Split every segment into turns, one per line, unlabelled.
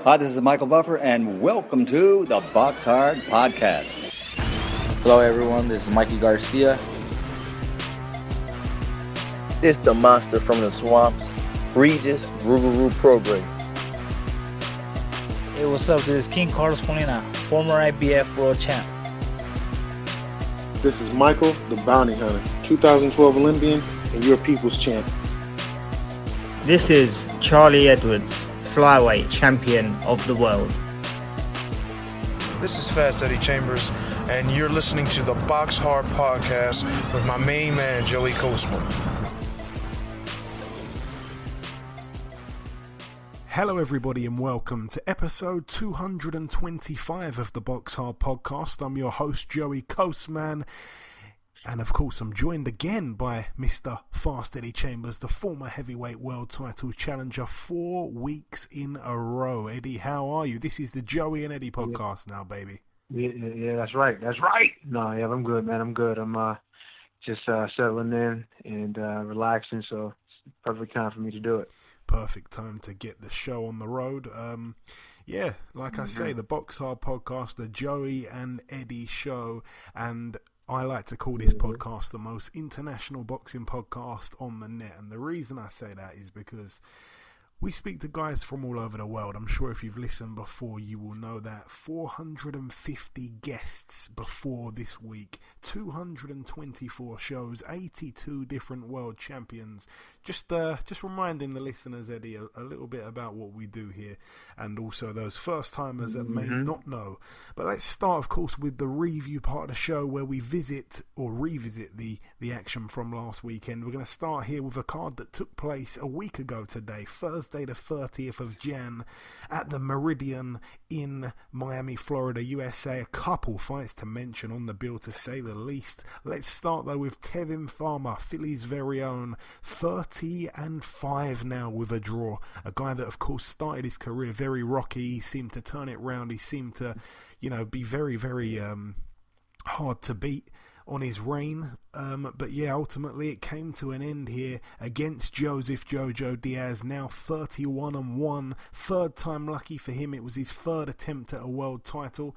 Hi, this is Michael Buffer, and welcome to the BoxHard Podcast.
Hello, everyone. This is Mikey Garcia.
This the monster from the swamps, Regis Rougarou Program.
Hey, what's up? This is King Carlos Molina, former IBF world champ.
This is Michael, the Bounty Hunter, 2012 Olympian and your people's champ.
This is Charlie Edwards, flyweight champion of the world.
This is Fast Eddie Chambers, and you're listening to the BoxHard Podcast with my main man, Joey Coastman.
Hello, everybody, and welcome to episode 225 of the BoxHard Podcast. I'm your host, Joey Coastman. And of course, I'm joined again by Mr. Fast Eddie Chambers, the former heavyweight world title challenger, 4 weeks in a row. Eddie, how are you? This is the Joey and Eddie podcast now, baby.
Yeah, that's right. No, yeah, I'm good, man. I'm good. I'm just settling in and relaxing, so it's the perfect time for me to do it.
Perfect time to get the show on the road. Yeah, like I say, the BoxHard Podcast, the Joey and Eddie show, and I like to call this podcast the most international boxing podcast on the net. And the reason I say that is because we speak to guys from all over the world. I'm sure if you've listened before, you will know that 450 guests before this week, 224 shows, 82 different world champions. Just reminding the listeners, Eddie, a little bit about what we do here, and also those first timers that may not know. But let's start, of course, with the review part of the show where we visit or revisit the action from last weekend. We're going to start here with a card that took place a week ago today, Thursday the 30th of Jan, at the Meridian in Miami, Florida, USA. A couple fights to mention on the bill, to say the least. Let's start though with Tevin Farmer, Philly's very own, 30-5 now with a draw. A guy that, of course, started his career very rocky. He seemed to turn it round. He seemed to, be very, very hard to beat on his reign, but yeah, ultimately it came to an end here against Joseph Jojo Diaz, now 31-1, third time lucky for him. It was his third attempt at a world title.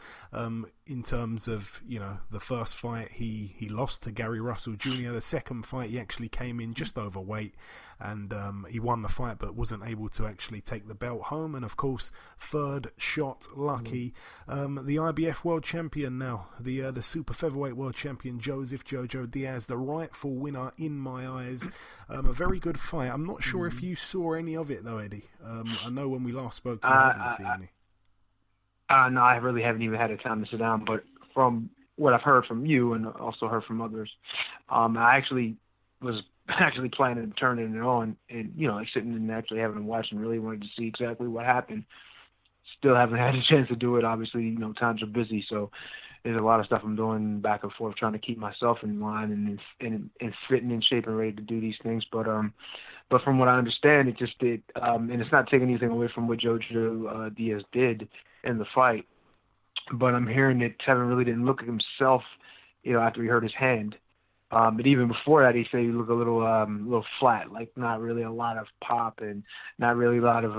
In terms of, the first fight he lost to Gary Russell Jr. The second fight he actually came in just overweight, and he won the fight but wasn't able to actually take the belt home. And of course, third shot lucky. The IBF world champion now, the super featherweight world champion, Joseph Jojo Diaz, the rightful winner in my eyes. A very good fight. I'm not sure if you saw any of it though, Eddie. I know when we last spoke, you hadn't seen any.
No, I really haven't even had a time to sit down, but from what I've heard from you and also heard from others, I actually was planning to turn it on and, sitting and actually having to watch and really wanted to see exactly what happened. Still haven't had a chance to do it. Obviously, times are busy, so there's a lot of stuff I'm doing back and forth trying to keep myself in line and fitting in shape and ready to do these things. But from what I understand, it just did, and it's not taking anything away from what Jojo Diaz did in the fight, but I'm hearing that Tevin really didn't look at himself, after he hurt his hand. But even before that, he said he looked a little flat, like not really a lot of pop and not really a lot of,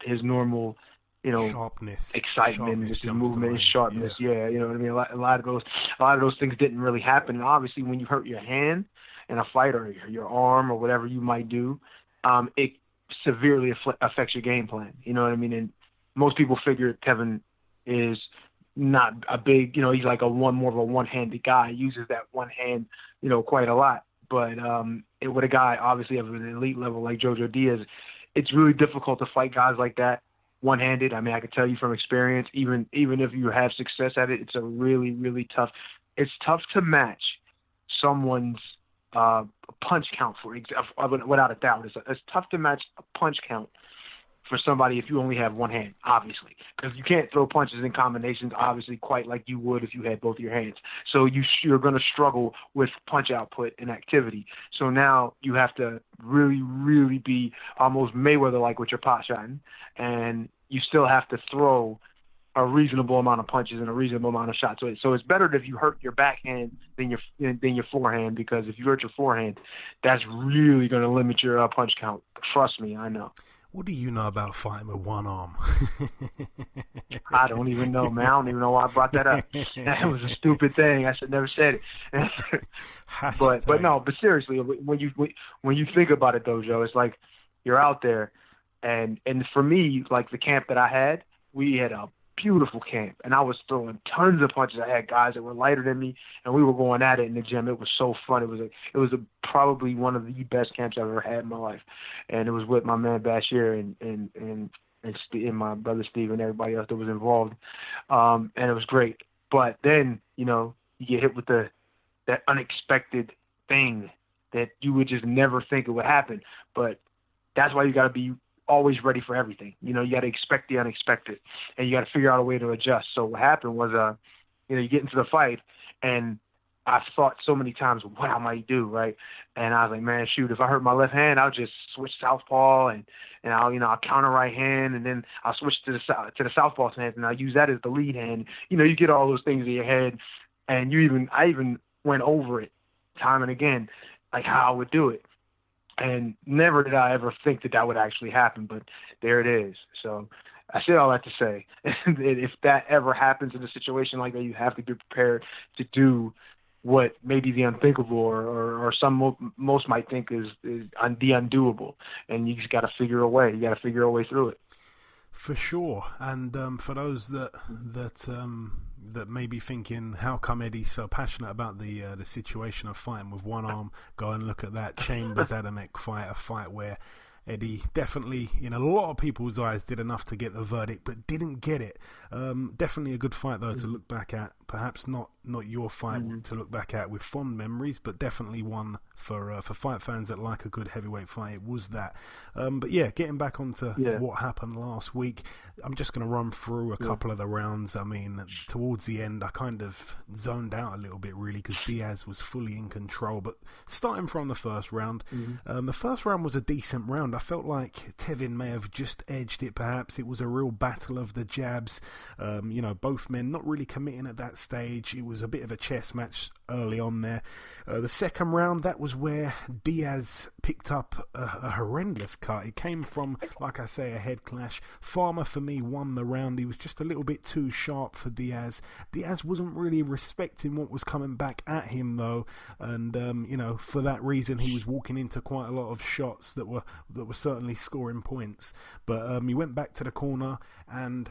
his normal,
sharpness,
excitement, just his movement, his sharpness. Yeah, you know what I mean. A lot of those things didn't really happen. And obviously, when you hurt your hand in a fight or your arm or whatever you might do, it severely affects your game plan. You know what I mean? And most people figure Tevin is not a big, he's like more of a one-handed guy. He uses that one hand, quite a lot. But with a guy obviously of an elite level like Jojo Diaz, it's really difficult to fight guys like that one-handed. I mean, I can tell you from experience, even if you have success at it, it's a really, really tough. It's tough to match someone's punch count without a doubt. It's tough to match a punch count for somebody if you only have one hand, obviously, because you can't throw punches in combinations, obviously, quite like you would if you had both your hands. So you're going to struggle with punch output and activity. So now you have to really, really be almost Mayweather-like with your pot shotting, and you still have to throw a reasonable amount of punches and a reasonable amount of shots. So it's better if you hurt your backhand than your forehand, because if you hurt your forehand, that's really going to limit your punch count. Trust me, I know.
What do you know about fighting with one arm?
I don't even know, man. I don't even know why I brought that up. That was a stupid thing. I should never said it. but seriously, when you think about it though, Joe, it's like you're out there, and for me, like the camp that I had, we had a beautiful camp, and I was throwing tons of punches. I had guys that were lighter than me, and we were going at it in the gym. It was so fun. It was probably one of the best camps I've ever had in my life, and it was with my man Bashir and my brother Steve and everybody else that was involved, and it was great. But then you get hit with that unexpected thing that you would just never think it would happen. But that's why you got to be always ready for everything. You got to expect the unexpected, and you got to figure out a way to adjust. So what happened was, you get into the fight, and I thought so many times what I might do, right? And I was like, man, shoot, if I hurt my left hand, I'll just switch southpaw, and I'll counter right hand, and then I'll switch to the southpaw stance, and I'll use that as the lead hand. You get all those things in your head, and I even went over it time and again, like how I would do it. And never did I ever think that would actually happen, but there it is. So I say all that to say, if that ever happens in a situation like that, you have to be prepared to do what maybe the unthinkable or most might think is the undoable. And you just got to figure a way. You got to figure a way through it.
For sure. And for those that may be thinking, how come Eddie's so passionate about the situation of fighting with one arm? Go and look at that Chambers Adamek fight, a fight where Eddie definitely, in a lot of people's eyes, did enough to get the verdict, but didn't get it. Definitely a good fight, though, to look back at. Perhaps not your fight to look back at with fond memories, but definitely one for fight fans that like a good heavyweight fight. It was that. But yeah, getting back onto what happened last week, I'm just going to run through a couple of the rounds. I mean, towards the end, I kind of zoned out a little bit, really, because Diaz was fully in control. But starting from the first round, the first round was a decent round. I felt like Tevin may have just edged it, perhaps. It was a real battle of the jabs. Both men not really committing at that stage. It was a bit of a chess match early on there. The second round, that was where Diaz picked up a horrendous cut. It came from, like I say, a head clash. Farmer, for me, won the round. He was just a little bit too sharp for Diaz. Diaz wasn't really respecting what was coming back at him, though, and for that reason, he was walking into quite a lot of shots that were certainly scoring points. But he went back to the corner, and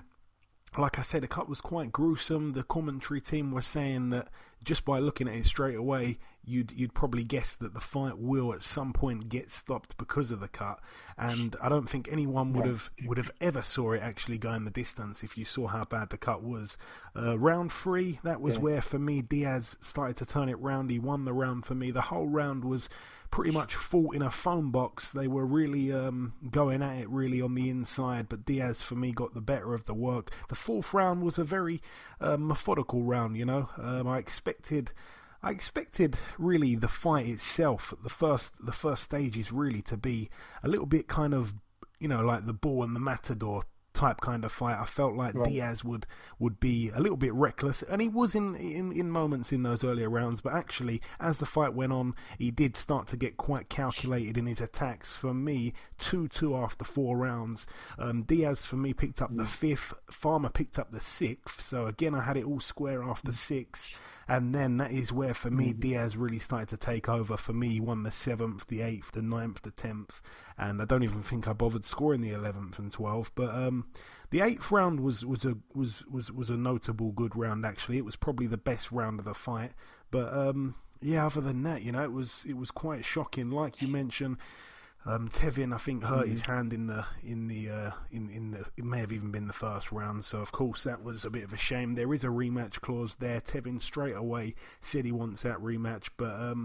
like I said, the cut was quite gruesome. The commentary team were saying that just by looking at it straight away, you'd probably guess that the fight will at some point get stopped because of the cut. And I don't think anyone would have ever saw it actually going the distance if you saw how bad the cut was. Round 3, that was where, for me, Diaz started to turn it round. He won the round for me. The whole round was pretty much fought in a phone box. They were really going at it really on the inside, but Diaz, for me, got the better of the work. The fourth round was a very methodical round, I expected really the fight itself, the first stages really to be a little bit kind of, like the Bull and the Matador type kind of fight. I felt like Diaz would be a little bit reckless, and he was in moments in those earlier rounds, but actually as the fight went on, he did start to get quite calculated in his attacks. For me, 2-2 after 4 rounds. Diaz, for me, picked up the 5th. Farmer picked up the 6th, so again I had it all square after 6. And then that is where, for me, Diaz really started to take over. For me, he won the 7th, the 8th, the 9th, the 10th. And I don't even think I bothered scoring the 11th and 12th. But the 8th round was a notable good round, actually. It was probably the best round of the fight. But, other than that, it was quite shocking. Like you mentioned, Tevin, I think, hurt his hand in the it may have even been the first round, so of course that was a bit of a shame. There is a rematch clause there. Tevin straight away said he wants that rematch, but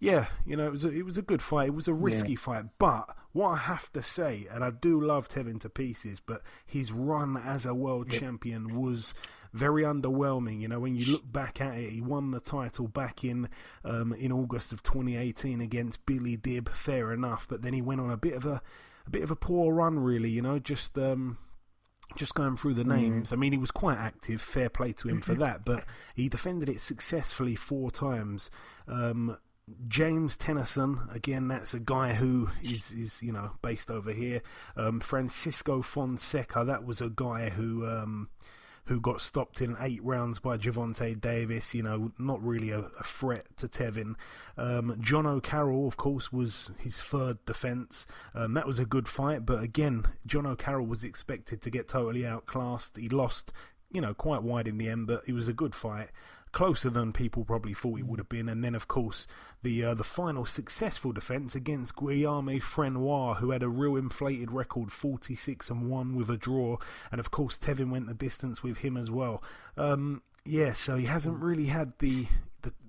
it was a good fight. It was a risky fight, but what I have to say, and I do love Tevin to pieces, but his run as a world champion was very underwhelming. When you look back at it, he won the title back in August of 2018 against Billy Dibb. Fair enough, but then he went on a bit of a poor run, really. Just going through the names. I mean, he was quite active. Fair play to him for that, but he defended it successfully 4 times. James Tennyson, again, that's a guy who is based over here. Francisco Fonseca, that was a guy who got stopped in 8 rounds by Gervonta Davis, not really a threat to Tevin. John O'Carroll, of course, was his third defence. That was a good fight, but again, John O'Carroll was expected to get totally outclassed. He lost, quite wide in the end, but it was a good fight. Closer than people probably thought it would have been. And then, of course, the final successful defence against Guillaume Frenoir, who had a real inflated record, 46-1 with a draw. And, of course, Tevin went the distance with him as well. So he hasn't really had the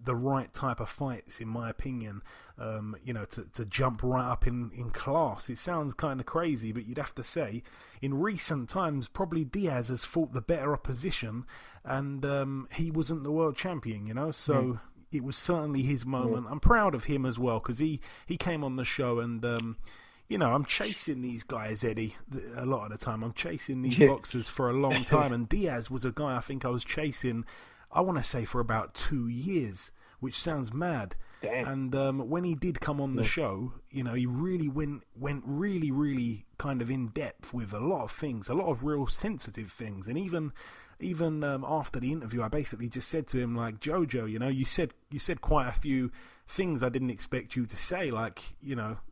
right type of fights, in my opinion, to jump right up in class. It sounds kind of crazy, but you'd have to say, in recent times, probably Diaz has fought the better opposition, and he wasn't the world champion, so it was certainly his moment. I'm proud of him as well, because he came on the show, and I'm chasing these guys, Eddie, a lot of the time. I'm chasing these boxers for a long time, and Diaz was a guy I think I was chasing, I want to say, for about 2 years, which sounds mad. Damn. And when he did come on the show, he really went really, really kind of in depth with a lot of things, a lot of real sensitive things. And even after the interview, I basically just said to him, like, Jojo, you said quite a few things I didn't expect you to say. Like,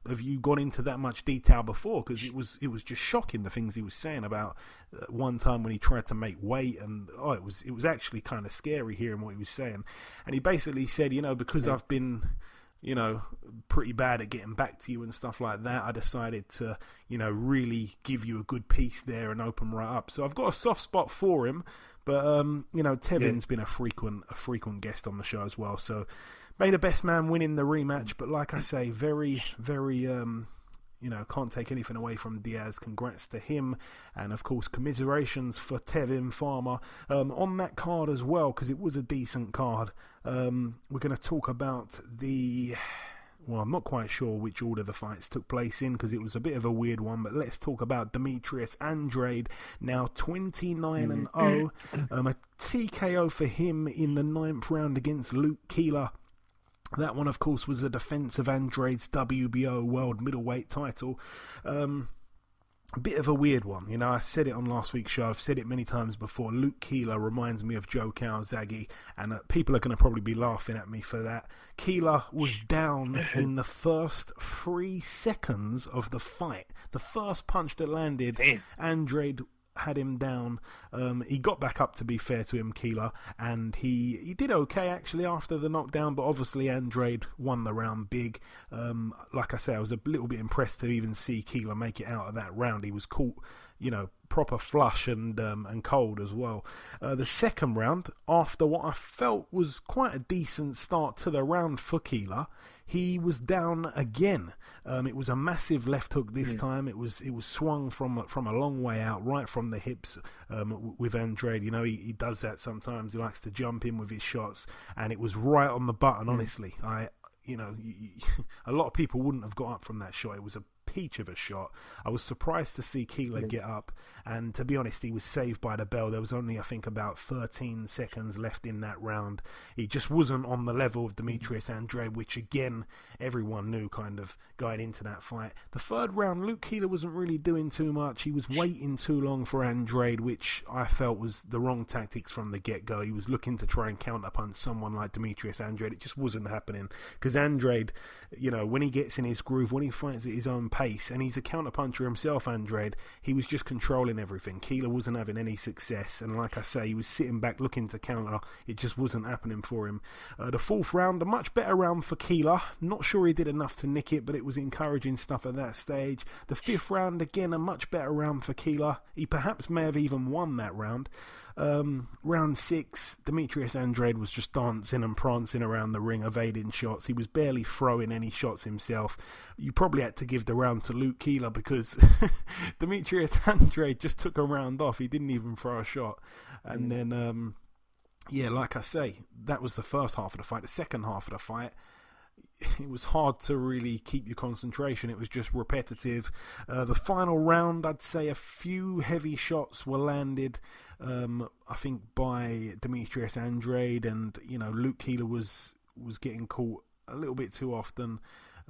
have you gone into that much detail before? Because it was just shocking, the things he was saying about one time when he tried to make weight, and it was actually kind of scary hearing what he was saying. And he basically said, because I've been pretty bad at getting back to you and stuff like that, I decided to, really give you a good piece there and open right up. So I've got a soft spot for him, but Tevin's been a frequent guest on the show as well. So may the best man win in the rematch. But like I say, very, very, can't take anything away from Diaz. Congrats to him, and of course commiserations for Tevin Farmer on that card as well, because it was a decent card. We're going to talk about I'm not quite sure which order the fights took place in, because it was a bit of a weird one, but let's talk about Demetrius Andrade, now 29-0, a TKO for him in the 9th round against Luke Keeler. That one, of course, was a defence of Andrade's WBO World Middleweight title. A bit of a weird one. I said it on last week's show. I've said it many times before. Luke Keeler reminds me of Joe Calzaghe, and people are going to probably be laughing at me for that. Keeler was down in the first 3 seconds of the fight. The first punch that landed, Andrade had him down. He got back up, to be fair to him, Keeler, and he did okay actually after the knockdown, but obviously Andrade won the round big. Like I say, I was a little bit impressed to even see Keeler make it out of that round. He was caught, proper flush and cold as well. The second round, after what I felt was quite a decent start to the round for Keeler, he was down again. It was a massive left hook this time. It was swung from a long way out, right from the hips with Andrade. He does that sometimes. He likes to jump in with his shots, and it was right on the button. Honestly, a lot of people wouldn't have got up from that shot. It was a peach of a shot. I was surprised to see Keeler get up, and to be honest, he was saved by the bell. There was only, I think, about 13 seconds left in that round. He just wasn't on the level of Demetrius Andrade, which again everyone knew kind of going into that fight. The third round, Luke Keeler wasn't really doing too much. He was waiting too long for Andrade, which I felt was the wrong tactics from the get-go. He was looking to try and counterpunch someone like Demetrius Andrade. It just wasn't happening, because Andrade, when he gets in his groove, when he fights at his own pace, and he's a counterpuncher himself, Andrade, he was just controlling everything. Keeler wasn't having any success, and like I say, he was sitting back looking to counter. It just wasn't happening for him. The fourth round, a much better round for Keeler. Not sure he did enough to nick it, but it was encouraging stuff at that stage. The fifth round, again, a much better round for Keeler. He perhaps may have even won that round. Round 6, Demetrius Andrade was just dancing and prancing around the ring, evading shots. He was barely throwing any shots himself. You probably had to give the round to Luke Keeler, because Demetrius Andrade just took a round off. He didn't even throw a shot. And then, like I say, that was the first half of the fight. The second half of the fight, it was hard to really keep your concentration. It was just repetitive. The final round, I'd say a few heavy shots were landed, I think, by Demetrius Andrade, and Luke Keeler was getting caught a little bit too often.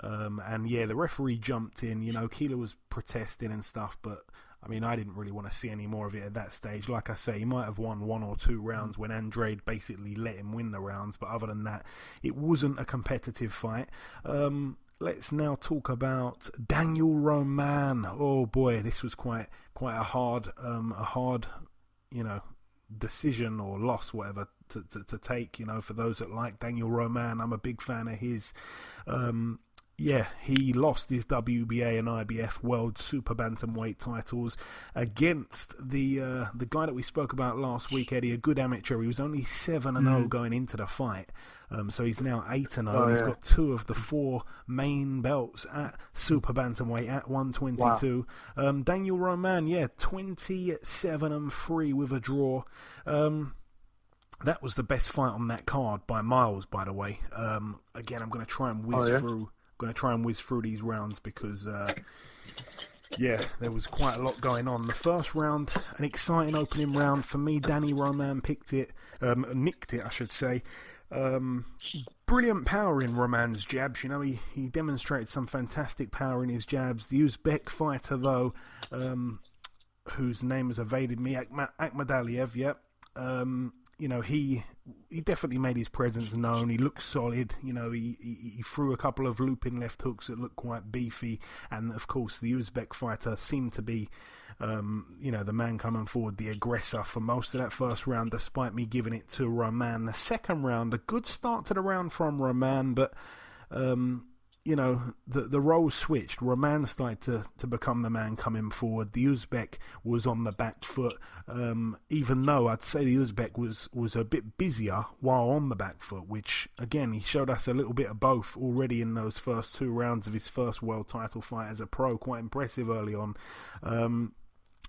And yeah, the referee jumped in. Keeler was protesting and stuff, but I mean, I didn't really want to see any more of it at that stage. Like I say, he might have won 1 or 2 rounds when Andrade basically let him win the rounds, but other than that, it wasn't a competitive fight. Let's now talk about Daniel Roman. Oh boy, this was quite a hard, decision or loss, whatever, to take. For those that like Daniel Roman, I'm a big fan of his. Yeah, he lost his WBA and IBF World Super Bantamweight titles against the guy that we spoke about last week, Eddie, a good amateur. He was only 7-0 going into the fight, so he's now 8-0. He's got 2 of the 4 main belts at Super Bantamweight at 122. Wow. Daniel Roman, 27-3 with a draw. That was the best fight on that card by miles, by the way. Again, I'm going to try and whiz through these rounds because, there was quite a lot going on. The first round, an exciting opening round for me. Danny Roman nicked it, I should say. Brilliant power in Roman's jabs. He demonstrated some fantastic power in his jabs. The Uzbek fighter, though, whose name has evaded me, Akhmadaliev, he definitely made his presence known. He looked solid. He threw a couple of looping left hooks that looked quite beefy. And, of course, the Uzbek fighter seemed to be, the man coming forward, the aggressor for most of that first round, despite me giving it to Roman. The second round, a good start to the round from Roman, but... the roles switched. Roman started to become the man coming forward. The Uzbek was on the back foot, even though I'd say the Uzbek was a bit busier while on the back foot, which, again, he showed us a little bit of both already in those first 2 rounds of his first world title fight as a pro. Quite impressive early on.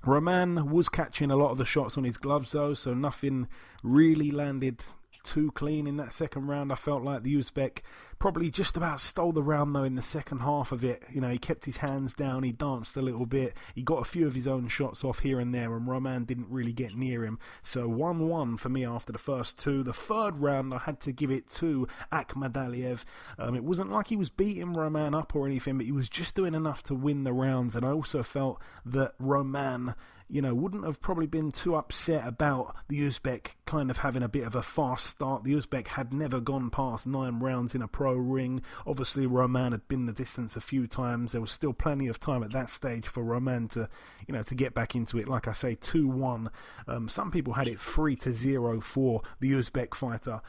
Roman was catching a lot of the shots on his gloves, though, so nothing really landed too clean in that second round. I felt like the Uzbek probably just about stole the round, though, in the second half of it. He kept his hands down, he danced a little bit, he got a few of his own shots off here and there, and Roman didn't really get near him. So 1-1 for me after the first 2. The third round, I had to give it to Akhmadaliev. It wasn't like he was beating Roman up or anything, but he was just doing enough to win the rounds, and I also felt that Roman wouldn't have probably been too upset about the Uzbek kind of having a bit of a fast start. The Uzbek had never gone past 9 rounds in a pro ring. Obviously, Roman had been the distance a few times. There was still plenty of time at that stage for Roman to get back into it. Like I say, 2-1. Some people had it 3-0 for the Uzbek fighter.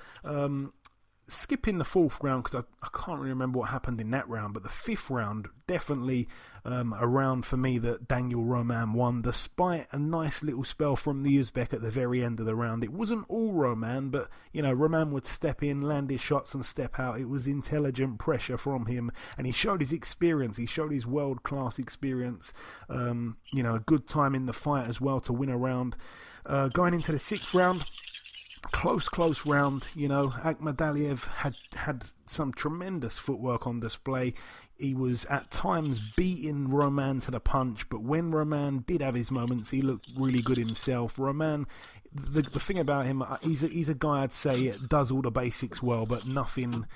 Skipping the 4th round, because I can't really remember what happened in that round, but the 5th round, definitely a round for me that Daniel Roman won, despite a nice little spell from the Uzbek at the very end of the round. It wasn't all Roman, but, Roman would step in, land his shots and step out. It was intelligent pressure from him, and he showed his experience. He showed his world-class experience, a good time in the fight as well to win a round. Going into the 6th round, close round. Akhmadaliev had some tremendous footwork on display. He was at times beating Roman to the punch, but when Roman did have his moments, he looked really good himself. Roman, the thing about him, he's a guy I'd say does all the basics well, but nothing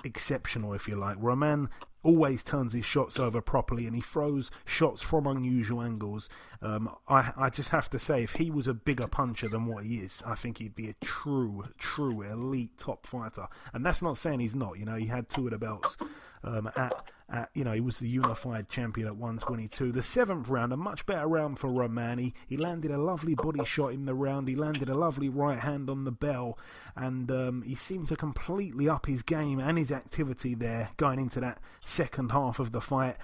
exceptional, if you like. Roman always turns his shots over properly, and he throws shots from unusual angles. I just have to say, if he was a bigger puncher than what he is, I think he'd be a true elite top fighter. And that's not saying he's not. He had 2 of the belts he was the unified champion at 122. The 7th round, a much better round for Roman. He landed a lovely body shot in the round. He landed a lovely right hand on the bell, and he seemed to completely up his game and his activity there going into that second half of the fight.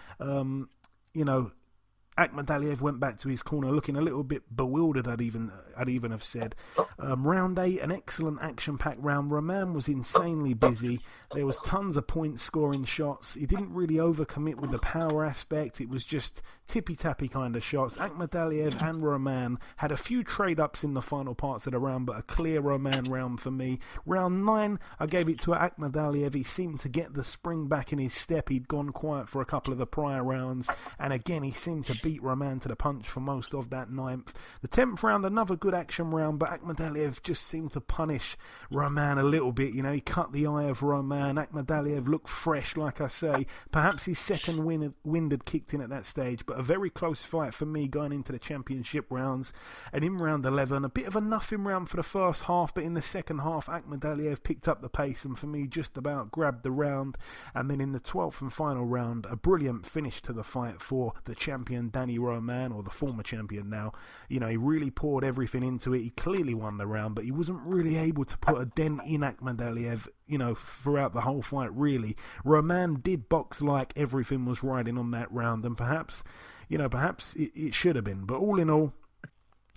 Akhmadaliev went back to his corner looking a little bit bewildered, I'd even have said. Round 8, an excellent action-packed round. Roman was insanely busy. There was tons of point-scoring shots. He didn't really overcommit with the power aspect. It was just tippy-tappy kind of shots. Akhmadaliev and Roman had a few trade-ups in the final parts of the round, but a clear Roman round for me. Round 9, I gave it to Akhmadaliev. He seemed to get the spring back in his step. He'd gone quiet for a couple of the prior rounds, and again, he seemed to beat Roman to the punch for most of that 9th. The 10th round, another good action round, but Akhmadaliev just seemed to punish Roman a little bit. You know, he cut the eye of Roman. Akhmadaliev looked fresh, like I say. Perhaps his second wind had kicked in at that stage, but a very close fight for me going into the championship rounds. And in round 11, a bit of a nothing round for the first half, but in the second half, Akhmadaliev picked up the pace and for me just about grabbed the round. And then in the 12th and final round, a brilliant finish to the fight for the champion Danny Roman, or the former champion now. You know, he really poured everything into it. He clearly won the round, but he wasn't really able to put a dent in Akhmadaliev, you know, throughout the whole fight, really. Roman did box like everything was riding on that round, and perhaps it should have been. But all in all,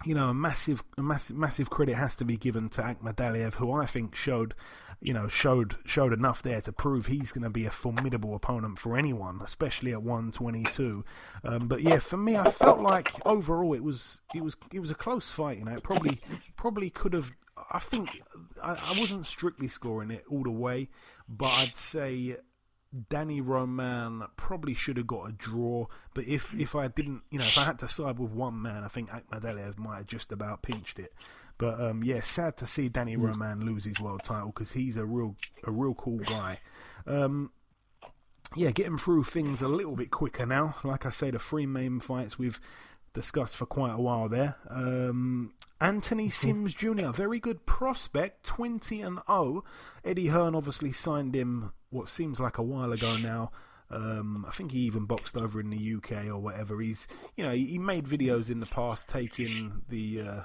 you know, a massive credit has to be given to Akhmadaliev, who I think showed enough there to prove he's going to be a formidable opponent for anyone, especially at 122. But yeah, for me, I felt like overall it was a close fight. You know, it probably could have. I think I wasn't strictly scoring it all the way, but I'd say Danny Roman probably should have got a draw. But if I didn't, you know, if I had to side with one man, I think Akhmadaliev might have just about pinched it. But yeah, sad to see Danny Roman lose his world title, because he's a real cool guy. Yeah, getting through things a little bit quicker now. Like I say, the 3 main fights we've discussed for quite a while there. Anthony Sims Jr., very good prospect, 20-0. Eddie Hearn obviously signed him what seems like a while ago now. I think he even boxed over in the UK or whatever. He made videos in the past taking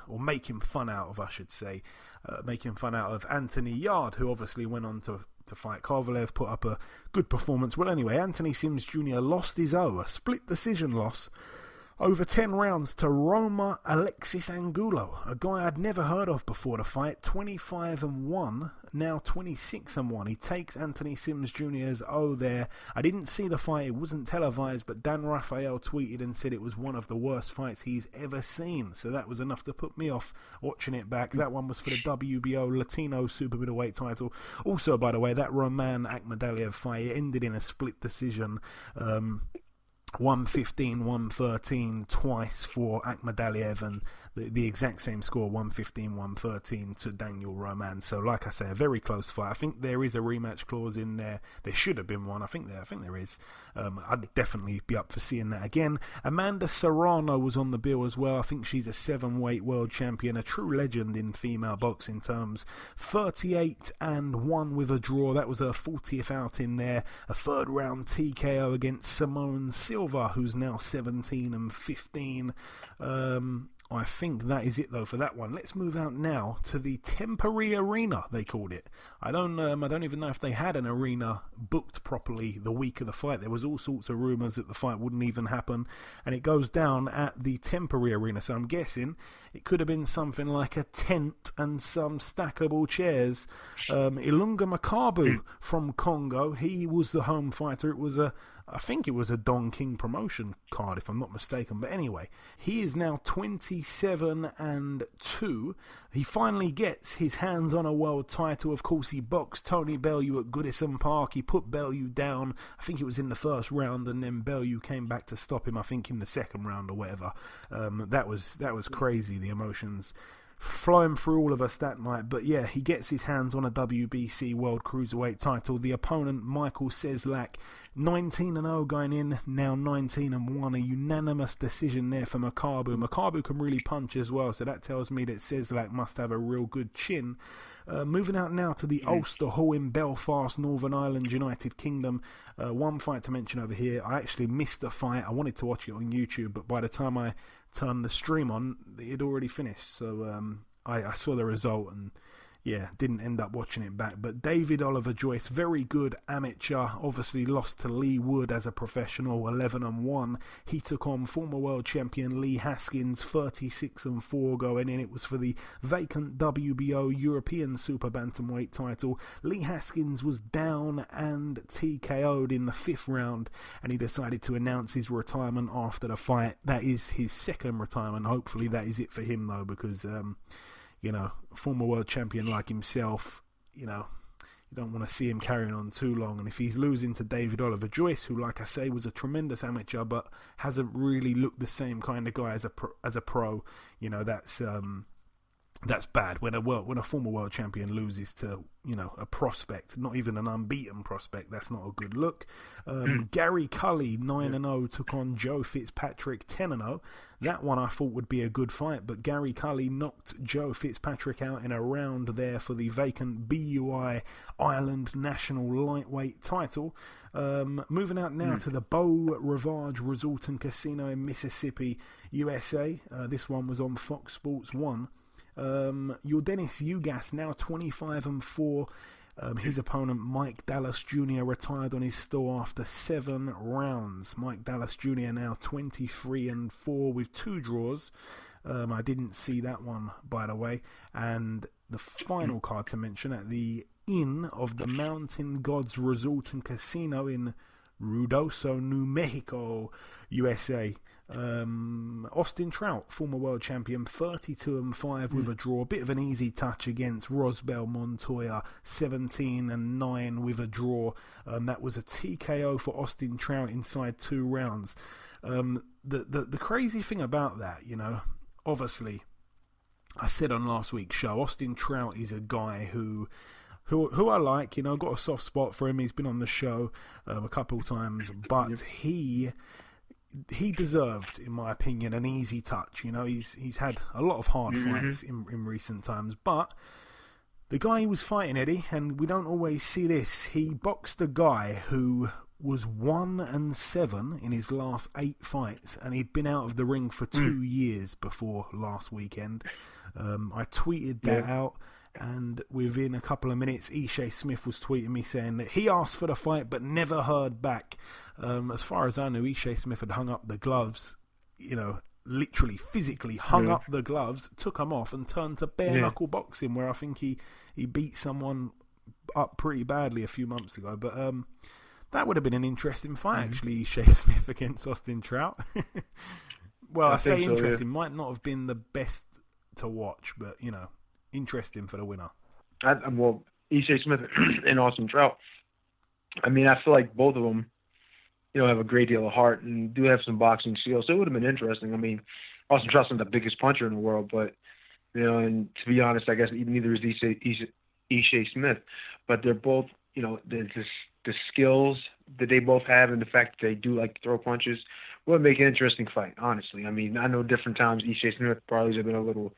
or making fun out of, I should say, making fun out of Anthony Yard, who obviously went on to fight Kovalev, put up a good performance. Well, anyway, Anthony Sims Jr. lost his a split decision loss over 10 rounds to Roma Alexis Angulo, a guy I'd never heard of before the fight. 25-1, now 26-1. He takes Anthony Sims Jr.'s there. I didn't see the fight, it wasn't televised, but Dan Rafael tweeted and said it was one of the worst fights he's ever seen. So that was enough to put me off watching it back. That one was for the WBO Latino Super Middleweight title. Also, by the way, that Roman Akhmadaliev fight ended in a split decision. 115-113 twice for Akhmadaliev, and the exact same score, 115-113 to Daniel Roman. So, like I say, a very close fight. I think there is a rematch clause in there. There should have been one. I think there is. I'd definitely be up for seeing that again. Amanda Serrano was on the bill as well. I think she's a 7-weight world champion, a true legend in female boxing terms. 38-1 with a draw. That was her 40th outing there. A 3rd round TKO against Simone Silva, who's now 17-15. I think that is it though for that one. Let's move out now to the Temporary Arena, they called it. I don't even know if they had an arena booked properly the week of the fight. There was all sorts of rumours that the fight wouldn't even happen, and it goes down at the Temporary Arena. So I'm guessing it could have been something like a tent and some stackable chairs. Ilunga Makabu from Congo, he was the home fighter. I think it was a Don King promotion card, if I'm not mistaken. But anyway, he is now 27-2. He finally gets his hands on a world title. Of course, he boxed Tony Bellew at Goodison Park. He put Bellew down. I think it was in the 1st round, and then Bellew came back to stop him, I think, in the 2nd round or whatever. That was crazy, the emotions flowing through all of us that night. But yeah, he gets his hands on a WBC World Cruiserweight title. The opponent, Michael Cieslak, 19-0 going in, now 19-1. A unanimous decision there for Makabu. Makabu can really punch as well, so that tells me that Cieslak must have a real good chin. Moving out now to the Ulster Hall in Belfast, Northern Ireland, United Kingdom. One fight to mention over here. I actually missed the fight. I wanted to watch it on YouTube, but by the time I turned the stream on, it had already finished. So I saw the result and yeah, didn't end up watching it back. But David Oliver Joyce, very good amateur, obviously lost to Lee Wood as a professional, 11-1. He took on former world champion Lee Haskins, 36-4 going in. It was for the vacant WBO European Super Bantamweight title. Lee Haskins was down and TKO'd in the 5th round, and he decided to announce his retirement after the fight. That is his 2nd retirement. Hopefully that is it for him though, because former world champion like himself, Don't want to see him carrying on too long. And if he's losing to David Oliver Joyce, who, like I say, was a tremendous amateur, but hasn't really looked the same kind of guy as a pro, you know, that's bad. When a former world champion loses to, you know, a prospect, not even an unbeaten prospect, that's not a good look. Gary Cully, 9-0, took on Joe Fitzpatrick, 10-0. That one I thought would be a good fight, but Gary Cully knocked Joe Fitzpatrick out in a round there for the vacant BUI Ireland National Lightweight title. Moving out now to the Beau Rivage Resort and Casino in Mississippi, USA. This one was on Fox Sports 1. Yordenis Ugas now 25-4. His opponent Mike Dallas Jr. retired on his store after 7 rounds. Mike Dallas Jr. now 23-4 with 2 draws. I didn't see that one, by the way. And the final card to mention at the Inn of the Mountain Gods Resort and Casino in Ruidoso, New Mexico, USA. Austin Trout, former world champion, 32-5 with a draw. Bit of an easy touch against Rosbel Montoya, 17-9 with a draw. That was a TKO for Austin Trout inside 2 rounds. The crazy thing about that, you know, obviously, I said on last week's show, Austin Trout is a guy who I like, you know, got a soft spot for him. He's been on the show a couple of times, but he deserved, in my opinion, an easy touch. You know, he's had a lot of hard fights in recent times, but the guy he was fighting, Eddie, and we don't always see this, he boxed a guy who was 1-7 in his last 8 fights, and he'd been out of the ring for 2 years before last weekend. I tweeted that out. And within a couple of minutes, Ishe Smith was tweeting me saying that he asked for the fight but never heard back. As far as I knew, Ishe Smith had hung up the gloves, you know, literally physically hung up the gloves, took them off and turned to bare knuckle boxing, where I think he beat someone up pretty badly a few months ago. But that would have been an interesting fight, actually, Ishe Smith against Austin Trout. Well, I say interesting, might not have been the best to watch, but, you know, interesting for the winner.
Well, Ishe Smith and Austin Trout, I mean, I feel like both of them, you know, have a great deal of heart and do have some boxing skills. So it would have been interesting. I mean, Austin Trout's not the biggest puncher in the world, but, you know, and to be honest, I guess neither is Ishe Smith. But they're both, you know, the skills that they both have and the fact that they do like to throw punches would make an interesting fight, honestly. I mean, I know different times Ishe Smith probably has been a little...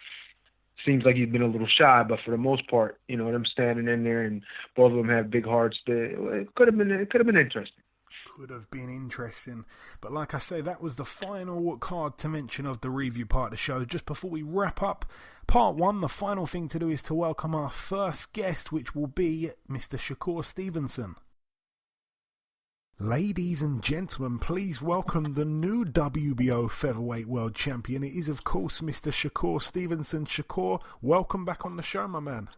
Seems like he's been a little shy, but for the most part, you know, them standing in there and both of them have big hearts. It could have been interesting.
Could have been interesting. But like I say, that was the final card to mention of the review part of the show. Just before we wrap up part 1, the final thing to do is to welcome our first guest, which will be Mr. Shakur Stevenson. Ladies and gentlemen, please welcome the new WBO Featherweight World Champion. It is, of course, Mr. Shakur Stevenson. Shakur, welcome back on the show, my man.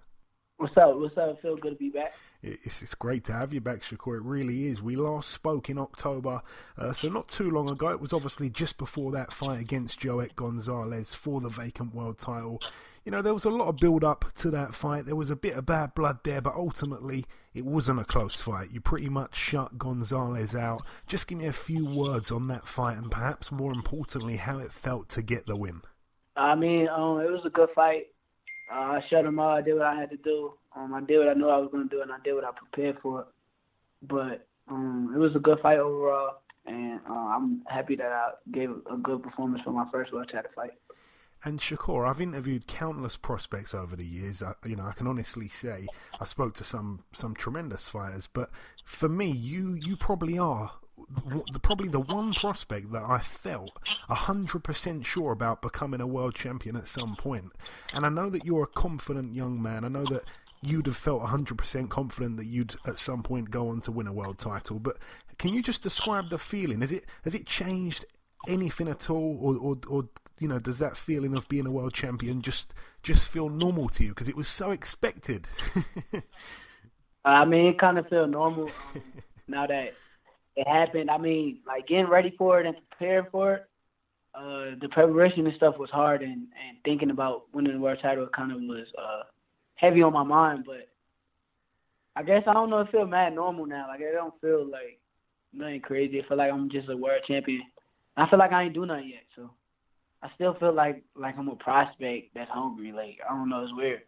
What's up? It feels good to be back.
It's great to have you back, Shakur. It really is. We last spoke in October, so not too long ago. It was obviously just before that fight against Joet Gonzalez for the vacant world title. You know, there was a lot of build-up to that fight. There was a bit of bad blood there, but ultimately it wasn't a close fight. You pretty much shut Gonzalez out. Just give me a few words on that fight and perhaps more importantly, how it felt to get the win.
I mean, it was a good fight. I shut him out. I did what I had to do. I did what I knew I was going to do, and I did what I prepared for. But it was a good fight overall, and I'm happy that I gave a good performance for my first world title fight.
And Shakur, I've interviewed countless prospects over the years. I can honestly say I spoke to some tremendous fighters, but for me, you probably are probably the one prospect that I felt 100% sure about becoming a world champion at some point. And I know that you're a confident young man. I know that you'd have felt 100% confident that you'd at some point go on to win a world title. But can you just describe the feeling? Has it changed anything at all, or you know, does that feeling of being a world champion just feel normal to you because it was so expected?
I mean, it kind of feel normal now that it happened. I mean, like getting ready for it and preparing for it. The preparation and stuff was hard, and thinking about winning the world title kind of was heavy on my mind. But I guess I don't know. It feels mad normal now. Like, it don't feel like nothing crazy. I feel like I'm just a world champion. I feel like I ain't do nothing yet, so I still feel like I'm a prospect that's hungry. Like, I don't know, it's weird.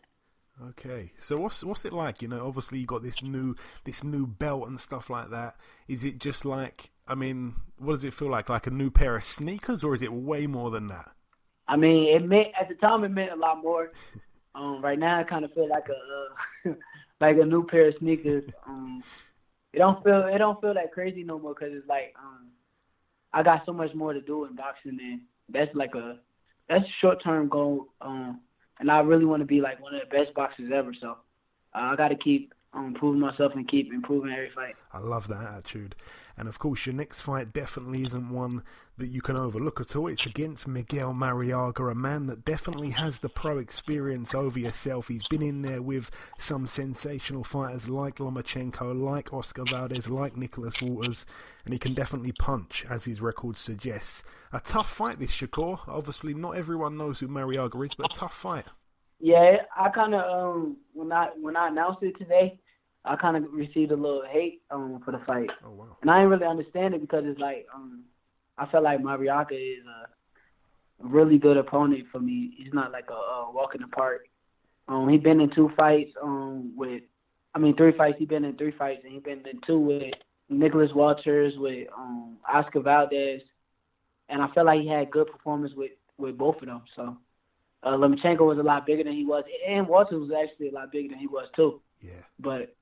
Okay, so what's it like? You know, obviously you got this new belt and stuff like that. Is it just like, I mean, what does it feel like? Like a new pair of sneakers, or is it way more than that?
I mean, at the time it meant a lot more. Right now I kind of feel like a like a new pair of sneakers. It don't feel that crazy no more because it's like I got so much more to do in boxing, and that's a short-term goal. And I really want to be like one of the best boxers ever. So I got to keep proving myself and keep improving every fight.
I love that attitude. And of course, your next fight definitely isn't one that you can overlook at all. It's against Miguel Marriaga, a man that definitely has the pro experience over yourself. He's been in there with some sensational fighters like Lomachenko, like Oscar Valdez, like Nicholas Waters, and he can definitely punch, as his record suggests. A tough fight, this, Shakur. Obviously, not everyone knows who Marriaga is, but a tough fight.
Yeah, I kind of when I announced it today, I kind of received a little hate for the fight.
Oh wow!
And I didn't really understand it because it's like I felt like Marriaga is a really good opponent for me. He's not like a walk in the park. He's been in 2 fights 3 fights. He's been in 3 fights, and he's been in 2 with Nicholas Waters, with Oscar Valdez, and I felt like he had good performance with both of them. So Lomachenko was a lot bigger than he was, and Waters was actually a lot bigger than he was too.
Yeah.
But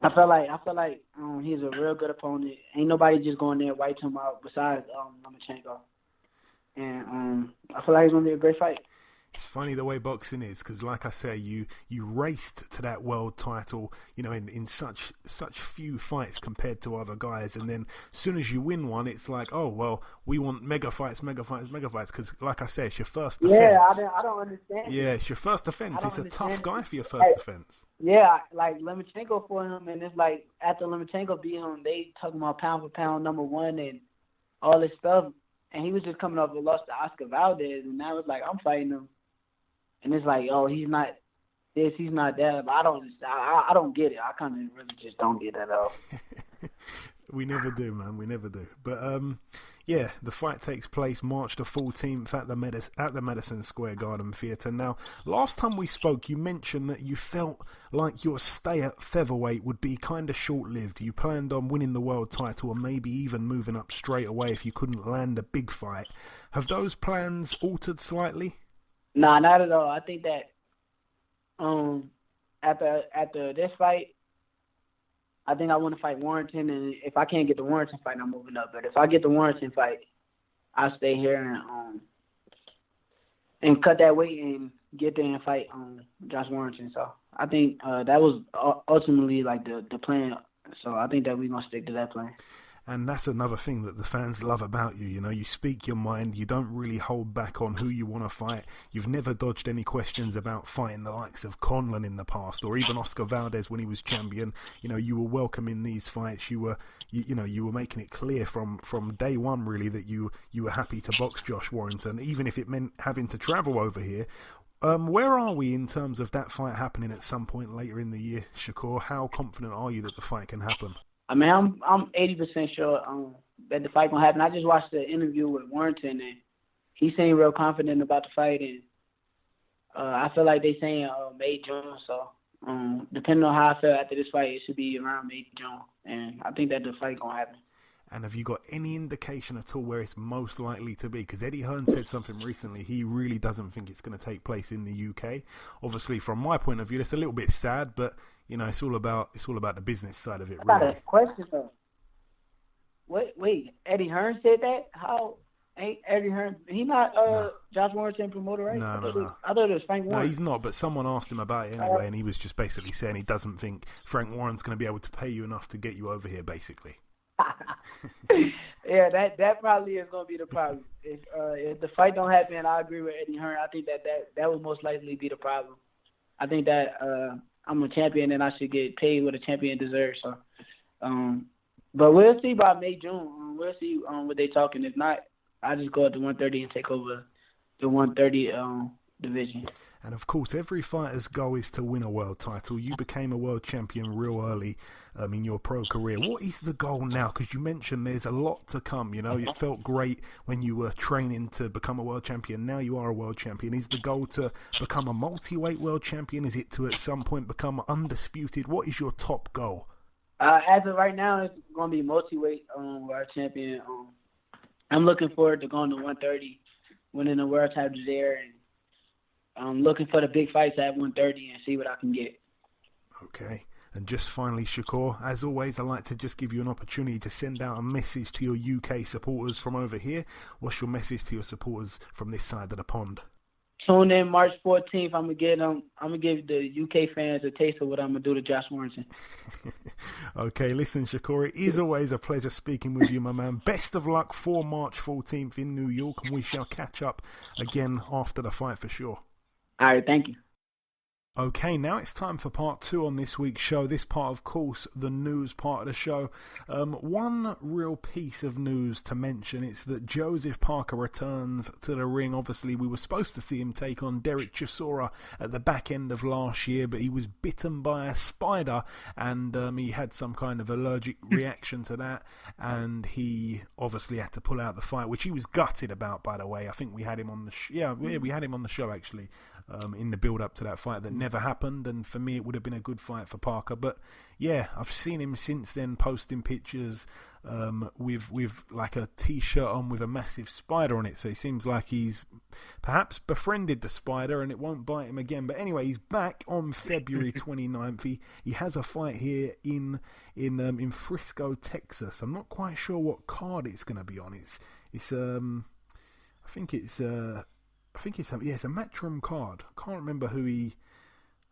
I feel like he's a real good opponent. Ain't nobody just going there wiping him out besides Lomachenko. And I feel like it's gonna be a great fight.
It's funny the way boxing is, because like I say, you raced to that world title, you know, in such few fights compared to other guys, and then as soon as you win one, it's like, oh well, we want mega fights, because like I say, it's your first defense.
Yeah, I don't understand.
Yeah, it's your first defense. It's a tough guy for your first defense.
Yeah, like Lomachenko for him, and it's like after Lomachenko beat him, they talking about pound for pound #1 and all this stuff, and he was just coming off a loss to Oscar Valdez, and now it's like I'm fighting him. And it's like, oh, he's not this, he's not that. But I don't get it. I kind of really just don't get it at all.
We never do, man. We never do. But yeah, the fight takes place March the 14th at the Madison Square Garden Theatre. Now, last time we spoke, you mentioned that you felt like your stay at featherweight would be kind of short-lived. You planned on winning the world title and maybe even moving up straight away if you couldn't land a big fight. Have those plans altered slightly?
Nah, not at all. I think that after this fight, I think I want to fight Warrington, and if I can't get the Warrington fight, I'm moving up. But if I get the Warrington fight, I'll stay here and cut that weight and get there and fight Josh Warrington. So I think that was ultimately like the plan. So I think that we're gonna stick to that plan.
And that's another thing that the fans love about you. You know, you speak your mind. You don't really hold back on who you want to fight. You've never dodged any questions about fighting the likes of Conlan in the past, or even Oscar Valdez when he was champion. You know, you were welcoming these fights. You were making it clear from day one, really, that you were happy to box Josh Warrington, even if it meant having to travel over here. Where are we in terms of that fight happening at some point later in the year, Shakur? How confident are you that the fight can happen?
I mean, I'm 80% sure that the fight gonna happen. I just watched the interview with Warrington, and he seemed real confident about the fight, and I feel like they saying May, June. So depending on how I feel after this fight, it should be around May, June, and I think that the fight gonna happen.
And have you got any indication at all where it's most likely to be? Because Eddie Hearn said something recently. He really doesn't think it's going to take place in the UK. Obviously, from my point of view, it's a little bit sad, but you know, it's all about the business side of it. Really.
I got a question though. Wait, Eddie Hearn said that? How? Ain't Eddie Hearn? He not Josh Warrington promoter, right?
No.
I thought it was Frank Warren.
No, he's not. But someone asked him about it anyway, and he was just basically saying he doesn't think Frank Warren's going to be able to pay you enough to get you over here, basically.
Yeah, that probably is going to be the problem. If the fight don't happen, I agree with Eddie Hearn. I think that would most likely be the problem. I think that I'm a champion and I should get paid what a champion deserves. So, but we'll see by May, June. We'll see what they talking. If not, I just go up to 130 and take over the 130 division.
And of course, every fighter's goal is to win a world title. You became a world champion real early in your pro career. What is the goal now? Because you mentioned there's a lot to come. You know, it felt great when you were training to become a world champion. Now you are a world champion. Is the goal to become a multi-weight world champion? Is it to at some point become undisputed? What is your top goal?
As of right now, it's going to be multi-weight world champion. I'm looking forward to going to 130, winning the world title there, and I'm looking for the big fights at 130 and see what I can get.
Okay. And just finally, Shakur, as always, I'd like to just give you an opportunity to send out a message to your UK supporters from over here. What's your message to your supporters from this side of the pond?
Tune in March 14th. I'm gonna give the UK fans a taste of what I'm gonna do to Josh Warrington.
Okay, listen, Shakur, it is always a pleasure speaking with you, my man. Best of luck for March 14th in New York, and we shall catch up again after the fight for sure.
All right, thank you.
Okay, now it's time for part 2 on this week's show. This part, of course, the news part of the show. One real piece of news to mention, it's that Joseph Parker returns to the ring. Obviously, we were supposed to see him take on Derek Chisora at the back end of last year, but he was bitten by a spider, and he had some kind of allergic reaction to that, and he obviously had to pull out the fight, which he was gutted about, by the way. I think we had him on the we had him on the show, actually. In the build-up to that fight that never happened, and for me it would have been a good fight for Parker. But yeah, I've seen him since then posting pictures with like a t-shirt on with a massive spider on it, so he seems like he's perhaps befriended the spider and it won't bite him again. But anyway, he's back on February 29th. He has a fight here in Frisco, Texas. I'm not quite sure what card it's going to be on. It's a Matchroom card. Can't remember who he...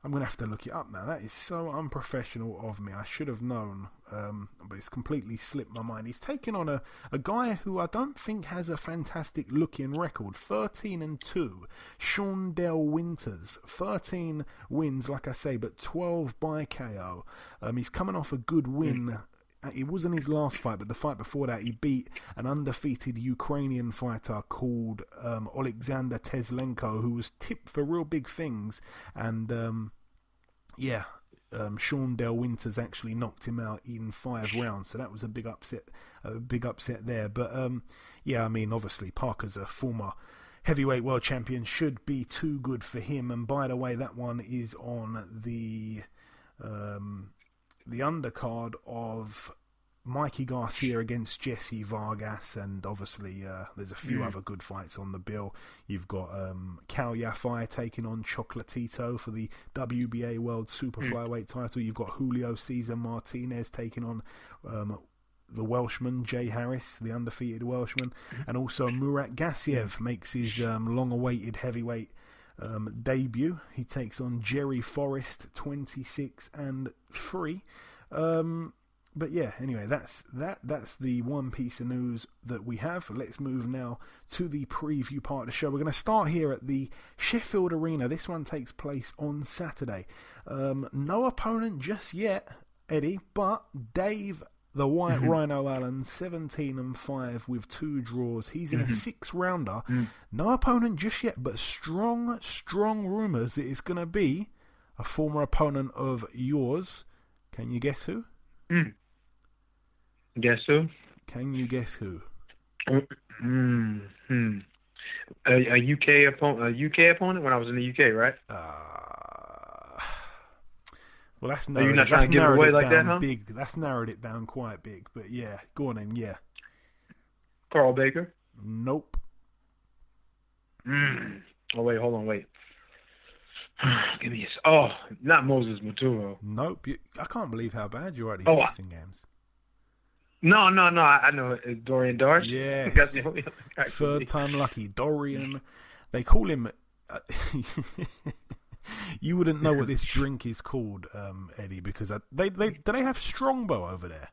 I'm going to have to look it up now. That is so unprofessional of me. I should have known, but it's completely slipped my mind. He's taking on a guy who I don't think has a fantastic looking record. 13-2. Shaundell Winters. 13 wins, like I say, but 12 by KO. He's coming off a good win. It wasn't his last fight, but the fight before that, he beat an undefeated Ukrainian fighter called Alexander Teslenko, who was tipped for real big things. And Shaundell Winters actually knocked him out in 5 rounds, so that was a big upset there. But I mean, obviously Parker's a former heavyweight world champion, should be too good for him. And by the way, that one is on the undercard of Mikey Garcia against Jesse Vargas, and obviously there's a few other good fights on the bill. You've got Cal Yafai taking on Chocolatito for the WBA World Super Flyweight title. You've got Julio Cesar Martinez taking on the Welshman, Jay Harris, the undefeated Welshman. And also Murat Gassiev makes his long-awaited heavyweight debut. He takes on Jerry Forrest, 26-3. But yeah, anyway, that's the one piece of news that we have. Let's move now to the preview part of the show. We're going to start here at the Sheffield Arena. This one takes place on Saturday. No opponent just yet, Eddie, but Dave the White Rhino Allen, 17-5 with 2 draws. He's in a 6-rounder. No opponent just yet, but strong rumours that it's going to be a former opponent of yours. Can you guess who?
Guess who?
Can you guess who?
A UK opponent when I was in the UK, right?
Well, that's
narrowed, you're not trying to give it away like that, huh?
Big. That's narrowed it down quite big. But yeah, go on then. Yeah.
Carl Baker?
Nope.
Oh wait, hold on, wait. Give me not Moses Maturo.
Nope. I can't believe how bad you are at these guessing games.
No. I know it. Dorian Darsh.
Yeah.
That's the only
Third time lucky. Dorian. They call him. You wouldn't know what this drink is called, Eddie, because do they have Strongbow over there?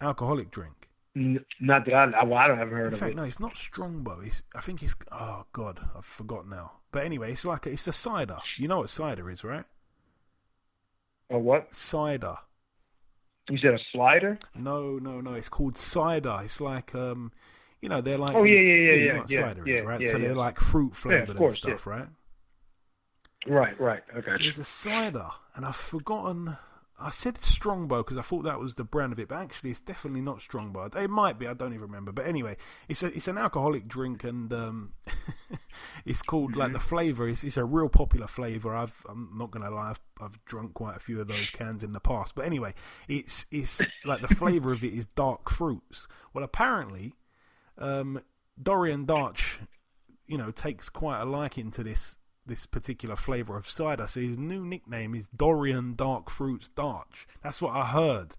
Alcoholic drink.
Not that I don't have heard of it.
In fact, no, it's not Strongbow. I think it's. Oh God, I've forgotten now. But anyway, it's a cider. You know what cider is, right?
A what?
Cider.
You said a slider?
No. It's called cider. It's like they're like.
Oh yeah.
You know what cider is, right?
Yeah,
so they're like fruit flavored and stuff, right?
Right. Okay.
There's a cider, and I've forgotten. I said Strongbow because I thought that was the brand of it, but actually it's definitely not Strongbow. It might be, I don't even remember. But anyway, it's an alcoholic drink, and it's called like the flavour. It's a real popular flavour. I'm not gonna lie, I've drunk quite a few of those cans in the past. But anyway, it's like the flavour of it is dark fruits. Well, apparently, Dorian Darch, takes quite a liking to this particular flavour of cider, so his new nickname is Dorian Dark Fruits Darch. That's what I heard.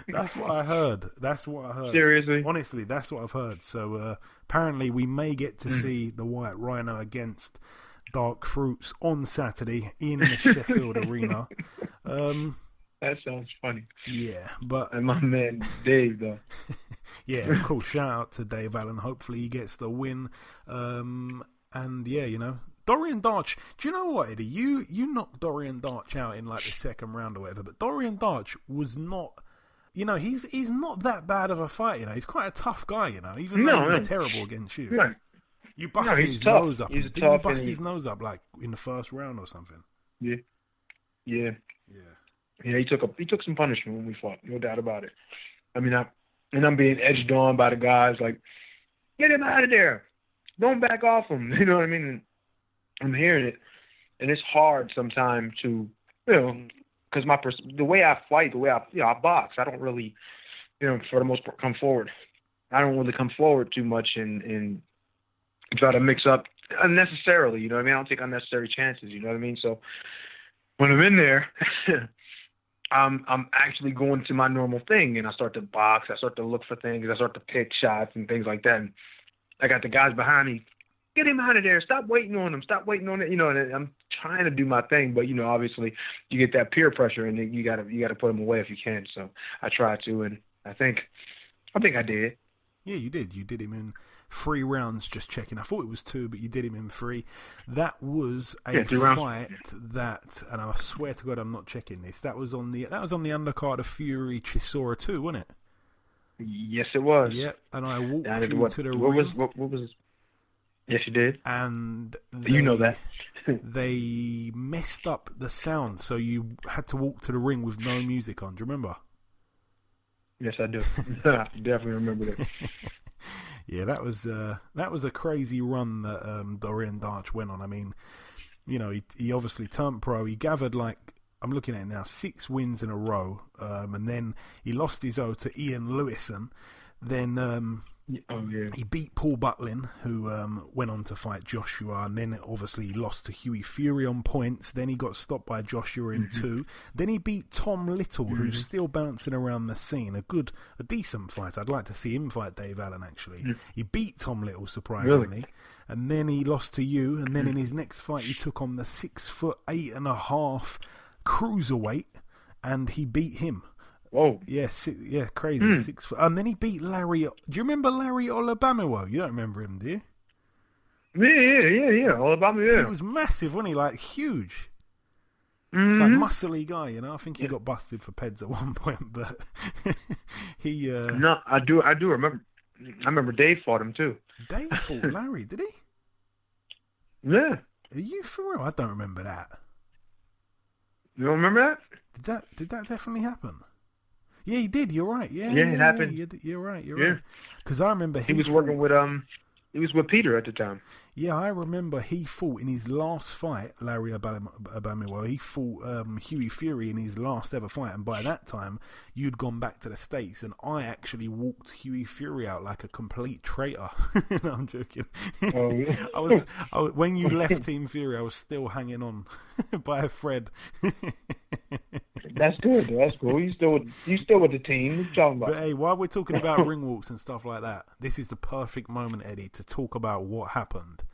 That's what I heard.
Seriously?
Honestly, that's what I've heard. So apparently we may get to see the White Rhino against Dark Fruits on Saturday in the Sheffield Arena.
That sounds funny.
Yeah, but...
And my man Dave, though.
Yeah, of course, shout out to Dave Allen. Hopefully he gets the win. And yeah, Dorian Darch, do you know what, Eddie? You knocked Dorian Darch out in like the second round or whatever, but Dorian Darch was not, he's not that bad of a fighter, He's quite a tough guy, even though he was terrible against you.
Right.
You busted his nose up. Didn't you bust his nose up like in the first round or something?
Yeah. Yeah, he took some punishment when we fought, no doubt about it. I mean, I'm being edged on by the guys like, get him out of there. Don't back off him. You know what I mean? I'm hearing it, and it's hard sometimes to, because the way I fight, the way I box, I don't really, for the most part, come forward. I don't really come forward too much and try to mix up unnecessarily. You know what I mean? I don't take unnecessary chances. You know what I mean? So when I'm in there, I'm actually going to my normal thing, and I start to box. I start to look for things. I start to pick shots and things like that. And I got the guys behind me. Get him out of there. Stop waiting on him. Stop waiting on it. And I'm trying to do my thing, but obviously you get that peer pressure, and then you gotta put him away if you can. So I try to, and I think I did.
Yeah, you did. You did him in 3 rounds. Just checking. I thought it was 2, but you did him in 3. That was a fight that, and I swear to God, I'm not checking this. That was on the undercard of Fury Chisora 2, wasn't it?
Yes, it was.
Yeah, and I walked you to the ring.
What was? Yes, you did.
And
you know that.
They messed up the sound, so you had to walk to the ring with no music on. Do you remember?
Yes, I do. I definitely remember that.
Yeah, that was a crazy run that Dorian Darch went on. I mean, he obviously turned pro. He gathered I'm looking at it now, 6 wins in a row, and then he lost his O to Ian Lewison. Then he beat Paul Butlin, who went on to fight Joshua, and then obviously he lost to Hughie Fury on points. Then he got stopped by Joshua in 2. Then he beat Tom Little, who's still bouncing around the scene. A decent fight. I'd like to see him fight Dave Allen, actually. He beat Tom Little, surprisingly. Really? And then he lost to you, and then in his next fight he took on the 6'8.5" cruiserweight, and he beat him.
Whoa!
Yeah, crazy. 6 foot, and then he beat Larry. Do you remember Larry Olabamiwo? You don't remember him, do you?
Yeah. Olabamiwo. Yeah.
He was massive, wasn't he? Like huge, like muscly guy. I think he got busted for peds at one point, but he.
No, I do remember. I remember Dave fought him too.
Dave fought Larry, did he?
Yeah.
Are you for real? I don't remember that.
You don't remember that?
Did that definitely happen? Yeah, he did. You're right. Yeah,
it happened.
You're right. Right. Because I remember
he was working with He was with Peter at the time.
Yeah, I remember he fought in his last fight, Larry Obamiwa. He fought Hughie Fury in his last ever fight, and by that time, you'd gone back to the States, and I actually walked Hughie Fury out like a complete traitor. No, I'm joking.
Oh, yeah.
I was when you left Team Fury, I was still hanging on by a thread.
That's good. That's cool. You still with the team. What you talking about?
But hey, while we're talking about ring walks and stuff like that, this is the perfect moment, Eddie, to talk about what happened.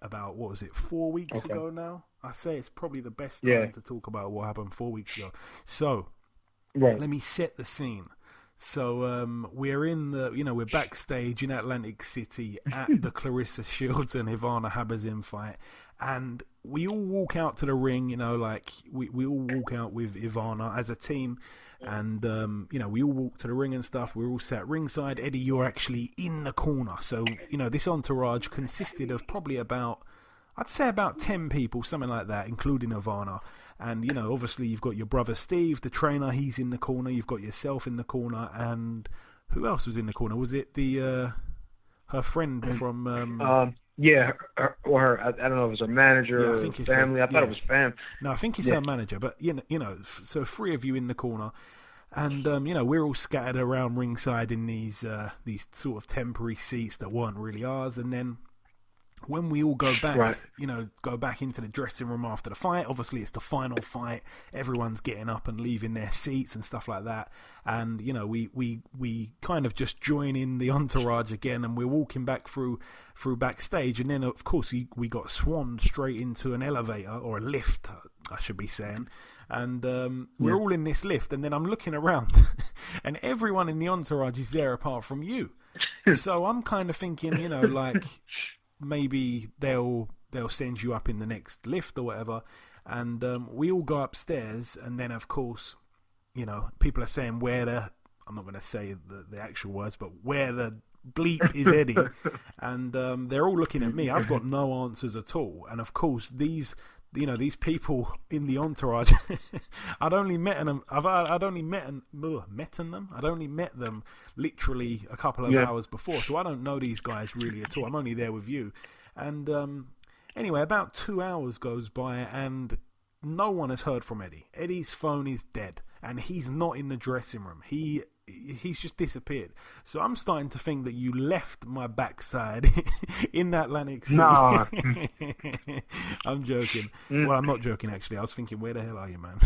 About, what was it, 4 weeks ago now? I say it's probably the best time to talk about what happened 4 weeks ago. So, let me set the scene. So, we're in we're backstage in Atlantic City at the Clarissa Shields and Ivana Habazin fight, and we all walk out to the ring, we all walk out with Ivana as a team, and we all walk to the ring and stuff. We're all sat ringside. Eddie, you're actually in the corner, so this entourage consisted of probably about, I'd say about 10 people, something like that, including Ivana. And, you know, obviously you've got your brother Steve, the trainer, he's in the corner. You've got yourself in the corner. And who else was in the corner? Was it the her friend from...
or I don't know if it was her manager or family. I thought it was fam.
No, I think it's her manager. But, you know, so 3 of you in the corner. And, you know, we're all scattered around ringside in these sort of temporary seats that weren't really ours. And then when we all go back, you know, go back into the dressing room after the fight, obviously it's the final fight. Everyone's getting up and leaving their seats and stuff like that. And, you know, we kind of just join in the entourage again, and we're walking back through backstage. And then, of course, we got swanned straight into an elevator, or a lift, I should be saying. And we're all in this lift, and then I'm looking around, and everyone in the entourage is there apart from you. So I'm kind of thinking, you know, like, maybe they'll send you up in the next lift or whatever. And we all go upstairs, and then, of course, you know, people are saying I'm not going to say the actual words, but where the bleep is Eddie. And they're all looking at me. I've got no answers at all. And, of course, these people in the entourage, I'd only met them literally a couple of hours before, so I don't know these guys really at all. I'm only there with you. And anyway, about 2 hours goes by, and no one has heard from Eddie. Eddie's phone is dead, and he's not in the dressing room. He's just disappeared. So I'm starting to think that you left my backside in that Atlantic City.
No.
I'm joking. Well, I'm not joking, actually. I was thinking, where the hell are you, man?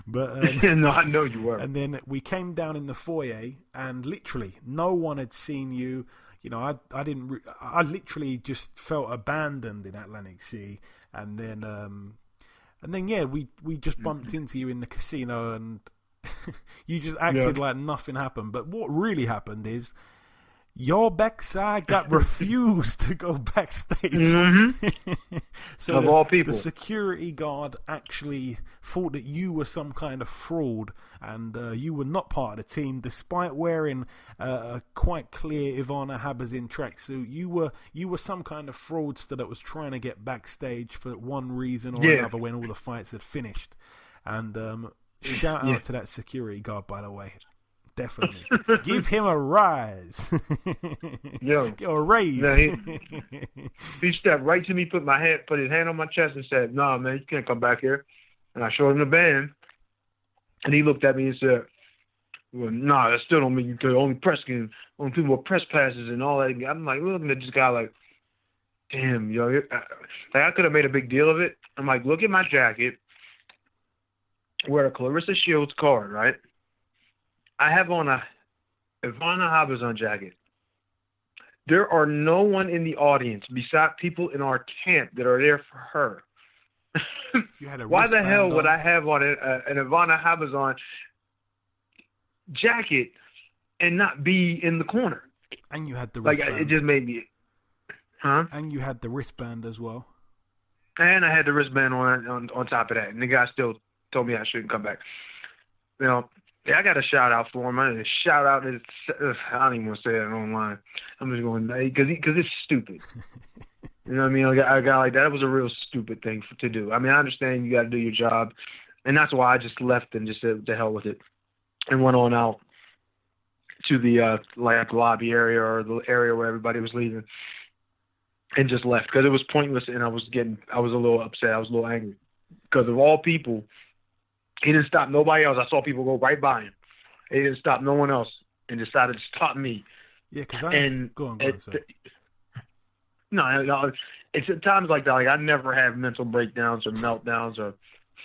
But
no, I know you were.
And then we came down in the foyer, and literally no one had seen you. You know, I literally just felt abandoned in Atlantic City. And then yeah, we just bumped into you in the casino, and you just acted like nothing happened. But what really happened is your backside got refused to go backstage. So
of all people,
the security guard actually thought that you were some kind of fraud, and you were not part of the team, despite wearing a quite clear Ivana Habazin tracksuit. You were some kind of fraudster that was trying to get backstage for one reason or another when all the fights had finished. And shout out to that security guard, by the way. Definitely. Give him a rise. Give a raise.
Yeah, he stepped right to me, put his hand on my chest and said, "No, man, you can't come back here." And I showed him the band, and he looked at me and said, "Well, no, that still don't mean you could only people with press passes and all that." I'm like looking at this guy like, damn, yo, I could have made a big deal of it. I'm like, look at my jacket. Wear a Clarissa Shields card, right? I have on a Ivana Habazin jacket. There are no one in the audience beside people in our camp that are there for her. Why the hell would I have on an Ivana Habazin jacket and not be in the corner?
And you had the wristband.
It just made me... Huh?
And you had the wristband as well.
And I had the wristband on top of that. And the guy still told me I shouldn't come back. You know... Yeah, I got a shout out for him. I need a shout out. I don't even want to say that online. I'm just going because it's stupid. You know what I mean? A guy like that was a real stupid thing to do. I mean, I understand you got to do your job, and that's why I just left and just said the hell with it, and went on out to the lobby area or the area where everybody was leaving, and just left because it was pointless. And I was a little upset. I was a little angry because of all people. He didn't stop nobody else. I saw people go right by him. He didn't stop no one else and decided to stop me.
Yeah, because go on,
No, it's at times like that. Like I never have mental breakdowns or meltdowns or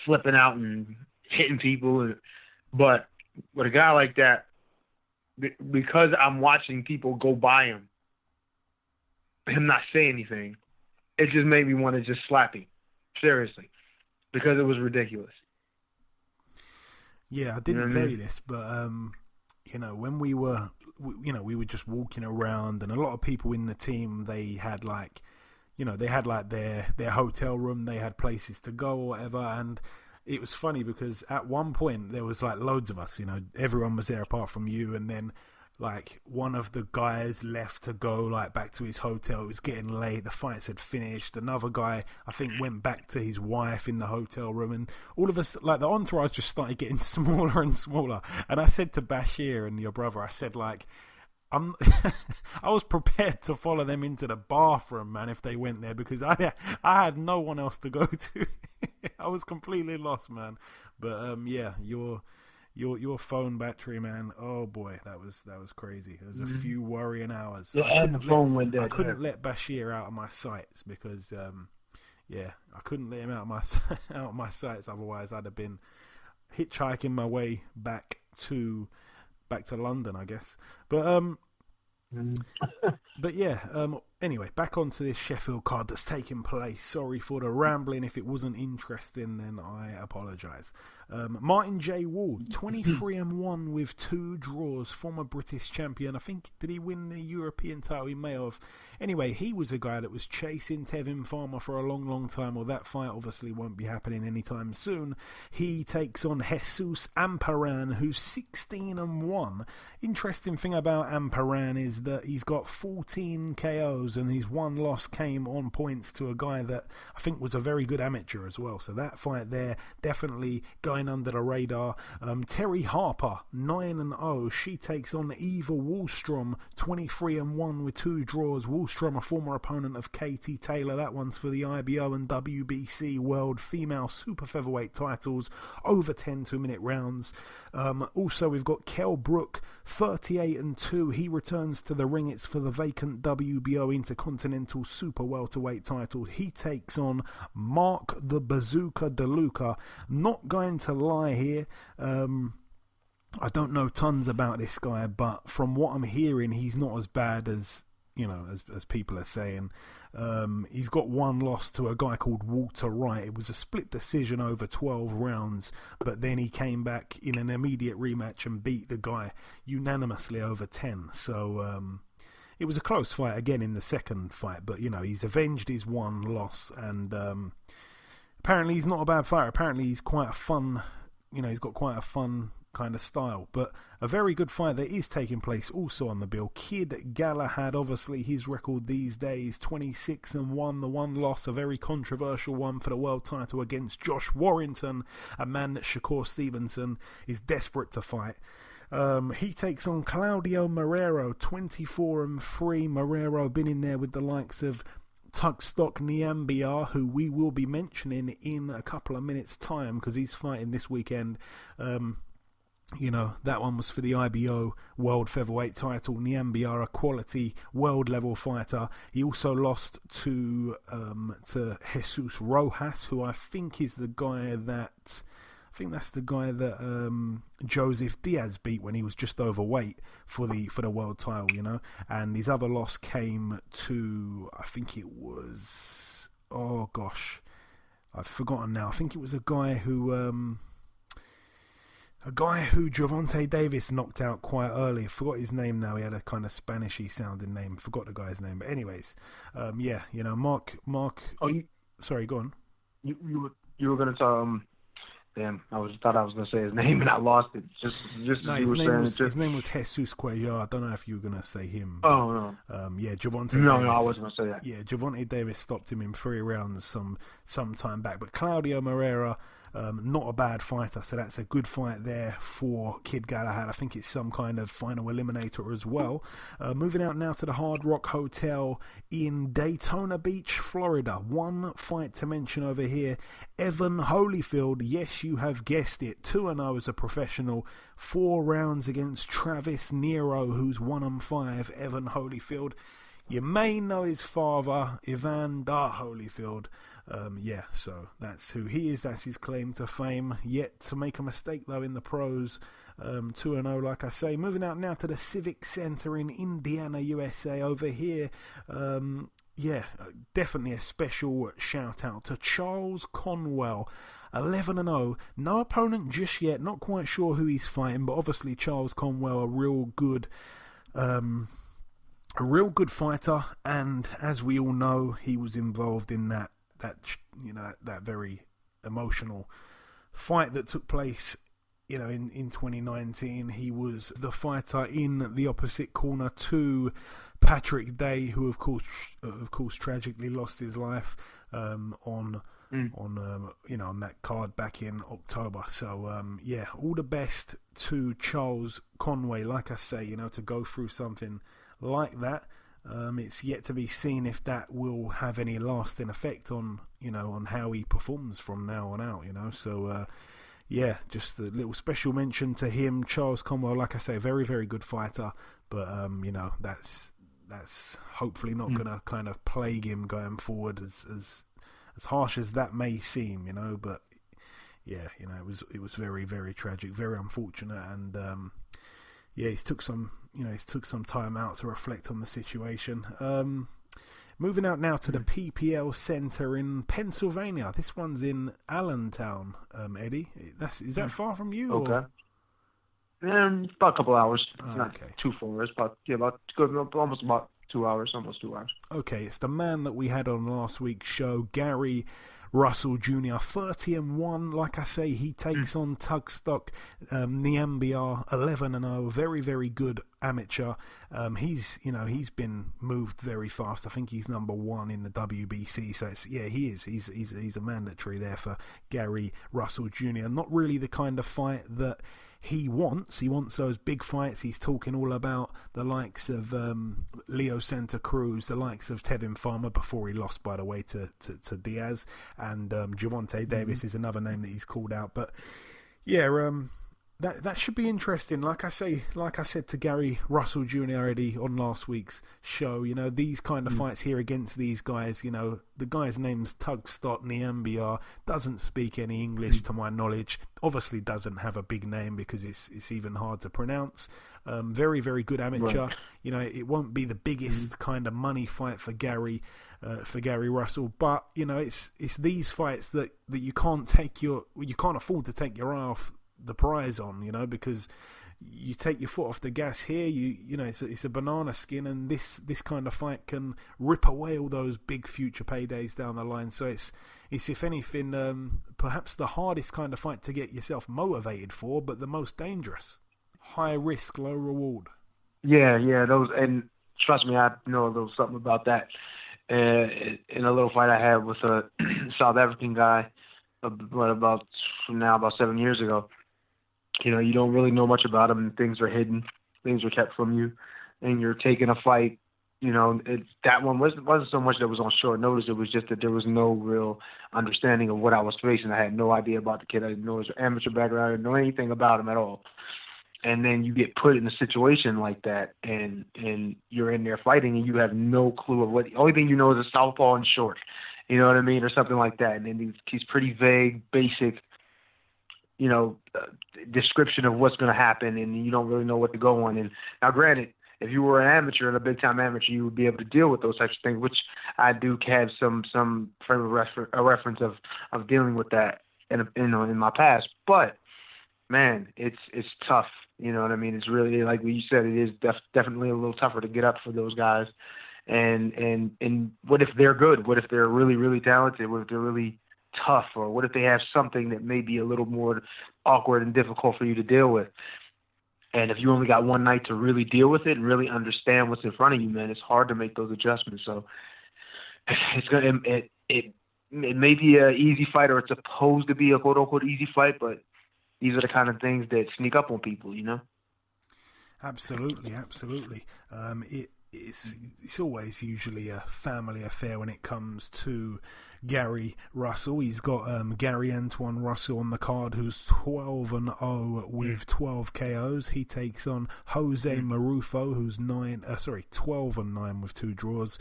flipping out and hitting people. But with a guy like that, because I'm watching people go by him not say anything, it just made me want to just slap him. Seriously. Because it was ridiculous.
Yeah, I didn't tell you this, but you know, when we were just walking around, and a lot of people in the team, they had their hotel room, they had places to go or whatever, and it was funny because at one point there was like loads of us, you know, everyone was there apart from you, and then like one of the guys left to go like back to his hotel. It was getting late. The fights had finished. Another guy, I think, went back to his wife in the hotel room, and all of us, like the entourage, just started getting smaller and smaller. And I said to Bashir and your brother, I said like, I was prepared to follow them into the bathroom, man, if they went there, because I had no one else to go to. I was completely lost, man. But yeah, your phone battery, man. Oh boy, that was crazy. There's a few worrying hours.
And the phone went dead.
I couldn't let Bashir out of my sights because, I couldn't let him out of my sights. Otherwise, I'd have been hitchhiking my way back to London, I guess. But but yeah. Anyway, back onto this Sheffield card that's taking place. Sorry for the rambling. If it wasn't interesting, then I apologise. Martin J. Ward, 23-1 with 2 draws, former British champion. I think, did he win the European title? He may have. Anyway, he was a guy that was chasing Tevin Farmer for a long, long time. Well, that fight obviously won't be happening anytime soon. He takes on Jesus Amparan, who's 16-1. Interesting thing about Amparan is that he's got 14 KOs, and his one loss came on points to a guy that I think was a very good amateur as well. So that fight there definitely going under the radar. Terry Harper, 9-0. She takes on Eva Wallstrom, 23-1 with 2 draws. Wallstrom, a former opponent of Katie Taylor. That one's for the IBO and WBC World Female Super Featherweight titles, over 10 2-minute rounds. Also, we've got Kell Brook, 38-2. He returns to the ring. It's for the vacant WBO Intercontinental Super Welterweight title. He takes on Mark the Bazooka DeLuca. Not going to lie here, I don't know tons about this guy, but from what I'm hearing, he's not as bad as, as people are saying. He's got one loss to a guy called Walter Wright. It was a split decision over 12 rounds, but then he came back in an immediate rematch and beat the guy unanimously over 10. So it was a close fight again in the second fight, but he's avenged his one loss, and apparently he's not a bad fighter. Apparently he's quite a fun, he's got quite a fun kind of style. But a very good fight that is taking place also on the bill. Kid Galahad, obviously his record these days, 26-1. The one loss, a very controversial one for the world title against Josh Warrington, a man that Shakur Stevenson is desperate to fight. He takes on Claudio Marrero, 24-3. Marrero been in there with the likes of Tugstock Niambiar, who we will be mentioning in a couple of minutes' time because he's fighting this weekend. That one was for the IBO World Featherweight title. Niambiar, a quality world level fighter. He also lost to Jesus Rojas, who I think is the guy that Joseph Diaz beat when he was just overweight for the world title, And his other loss came to, I think it was, oh gosh, I've forgotten now. I think it was a guy who Gervonta Davis knocked out quite early. I forgot his name now. He had a kind of Spanishy sounding name. Forgot the guy's name. But anyways, Mark. Oh, sorry, go on.
You were going to damn, thought I was going to say his name and I lost it. His
name was Jesus Cuellar. I don't know if you were going to say him.
Oh, no.
Gervonta Davis.
No, I wasn't going to say that.
Yeah, Gervonta Davis stopped him in 3 rounds some time back. But Claudio Marrero, not a bad fighter, so that's a good fight there for Kid Galahad. I think it's some kind of final eliminator as well. Moving out now to the Hard Rock Hotel in Daytona Beach, Florida. One fight to mention over here. Evan Holyfield, yes, you have guessed it, 2-0 as a professional, 4 rounds against Travis Nero, who's 1-5. Evan Holyfield, you may know his father, Evander Holyfield. So that's who he is. That's his claim to fame. Yet to make a mistake, though, in the pros. 2-0, like I say. Moving out now to the Civic Center in Indiana, USA. Over here, definitely a special shout-out to Charles Conwell. 11-0. No opponent just yet. Not quite sure who he's fighting, but obviously Charles Conwell, a real good fighter, and as we all know, he was involved in that very emotional fight that took place in 2019, he was the fighter in the opposite corner to Patrick Day, who of course tragically lost his life on that card back in October. So all the best to Charles Conway. Like I say, to go through something like that, it's yet to be seen if that will have any lasting effect on how he performs from now on out. So. Just a little special mention to him, Charles Conway. Like I say, very, very good fighter, but that's hopefully not going to kind of plague him going forward, as harsh as that may seem, But it was very, very tragic, very unfortunate, and he's took some time out to reflect on the situation. Moving out now to the PPL Center in Pennsylvania. This one's in Allentown, Eddie. Is that far from you?
Okay. It's about a couple hours. It's not too far. It's almost about 2 hours, almost 2 hours.
Okay, it's the man that we had on last week's show, Gary Russell Jr., 30-1. Like I say, he takes on Tugstock Niambiar, 11-0. Very, very good amateur. He's been moved very fast. I think he's number 1 in the WBC. So he is. He's a mandatory there for Gary Russell Jr. Not really the kind of fight that he wants. He wants those big fights. He's talking all about the likes of Leo Santa Cruz, the likes of Tevin Farmer, before he lost, by the way, to Diaz, and Gervonta Davis is another name that he's called out. But that should be interesting. Like I said to Gary Russell Jr. already on last week's show, these kind of fights here against these guys, the guy's name's Tugstock Niambiar, doesn't speak any English to my knowledge, obviously doesn't have a big name because it's even hard to pronounce. Very, very good amateur. Right. It won't be the biggest kind of money fight for Gary Russell, but it's these fights that you can't afford to take your eye off the prize on, because you take your foot off the gas here, it's a banana skin, and this kind of fight can rip away all those big future paydays down the line. So it's if anything, perhaps the hardest kind of fight to get yourself motivated for, but the most dangerous. High risk, low reward. Yeah, those, and trust me, I know a little something about that. In a little fight I had with a South African guy, about 7 years ago. You don't really know much about them, and things are hidden. Things are kept from you, and you're taking a fight. That one wasn't so much that was on short notice. It was just that there was no real understanding of what I was facing. I had no idea about the kid. I didn't know his amateur background. I didn't know anything about him at all. And then you get put in a situation like that, and you're in there fighting, and you have no clue of what. The only thing you know is a southpaw and short. You know what I mean, or something like that. And then he's pretty vague, basic. Description of what's going to happen, and you don't really know what to go on. And now, granted, if you were an amateur and a big-time amateur, you would be able to deal with those types of things, which I do have some frame of reference of dealing with that in my past. But man, it's tough. You know what I mean? It's really, like you said, it is definitely a little tougher to get up for those guys. And what if they're good? What if they're really, really talented? What if they're really tough, or what if they have something that may be a little more awkward and difficult for you to deal with? And if you only got one night to really deal with it and really understand what's in front of you, man, it's hard to make those adjustments. So it may be an easy fight, or it's supposed to be a quote unquote easy fight, but these are the kind of things that sneak up on people, Absolutely. It's always usually a family affair when it comes to Gary Russell. He's got Gary Antoine Russell on the card, who's 12-0 with 12 KOs. He takes on Jose Marufo, who's 12-9 with 2 draws.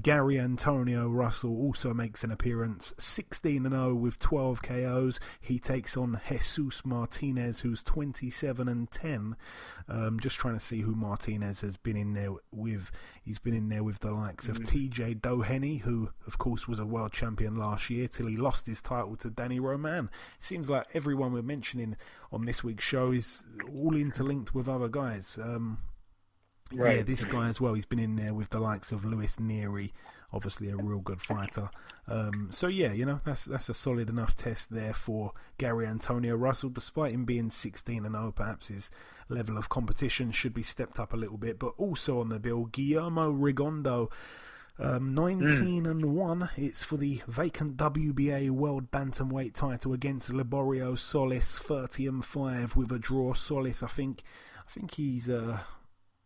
Gary Antonio Russell also makes an appearance, 16-0 with 12 KOs. He takes on Jesus Martinez, who's 27-10. Just trying to see who Martinez has been in there with. He's been in there with the likes of TJ Doheny, who of course was a world champion last year till he lost his title to Danny Roman. It seems like everyone we're mentioning on this week's show is all interlinked with other guys. Right. Yeah, this guy as well, he's been in there with the likes of Lewis Neary obviously a real good fighter. So yeah, that's a solid enough test there for Gary Antonio Russell. Despite him being 16-0, perhaps his level of competition should be stepped up a little bit. But also on the bill, Guillermo Rigondeaux, 19-1. It's for the vacant WBA World Bantamweight title against Liborio Solis, 30-5 with a draw. Solis, I think he's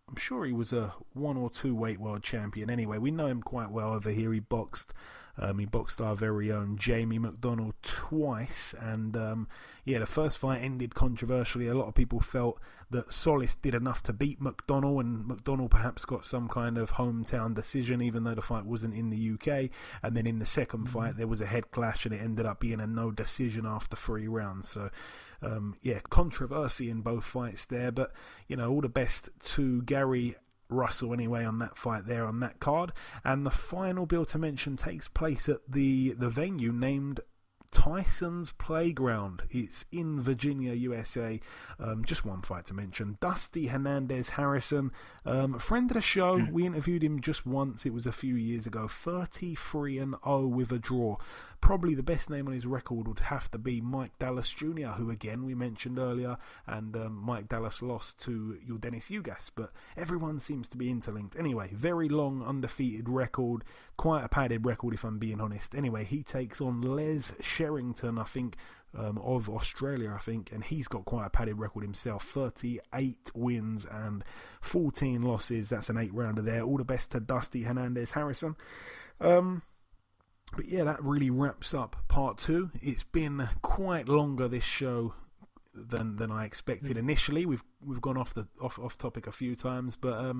I'm sure he was a 1 or 2 weight world champion. Anyway, we know him quite well over here. He boxed our very own Jamie McDonnell twice, and the first fight ended controversially. A lot of people felt that Solis did enough to beat McDonnell, and McDonnell perhaps got some kind of hometown decision, even though the fight wasn't in the UK. And then in the second fight, there was a head clash, and it ended up being a no decision after 3 rounds. So controversy in both fights there, but all the best to Gary Russell anyway on that fight there on that card. And the final bill to mention takes place at the venue named Tyson's Playground. It's in Virginia, USA. Just one fight to mention. Dusty Hernandez Harrison, friend of the show. We interviewed him just once. It was a few years ago. 33-0 with a draw. Probably the best name on his record would have to be Mike Dallas Jr., who again we mentioned earlier, and Mike Dallas lost to Yordenis Ugas, but everyone seems to be interlinked. Anyway, very long undefeated record, quite a padded record if I'm being honest. Anyway, he takes on Les Sherrington, I think, of Australia, I think, and he's got quite a padded record himself. 38 wins and 14 losses. That's an 8-rounder there. All the best to Dusty Hernandez Harrison. But yeah, that really wraps up part 2. It's been quite longer, this show, than I expected initially. We've gone off topic a few times, but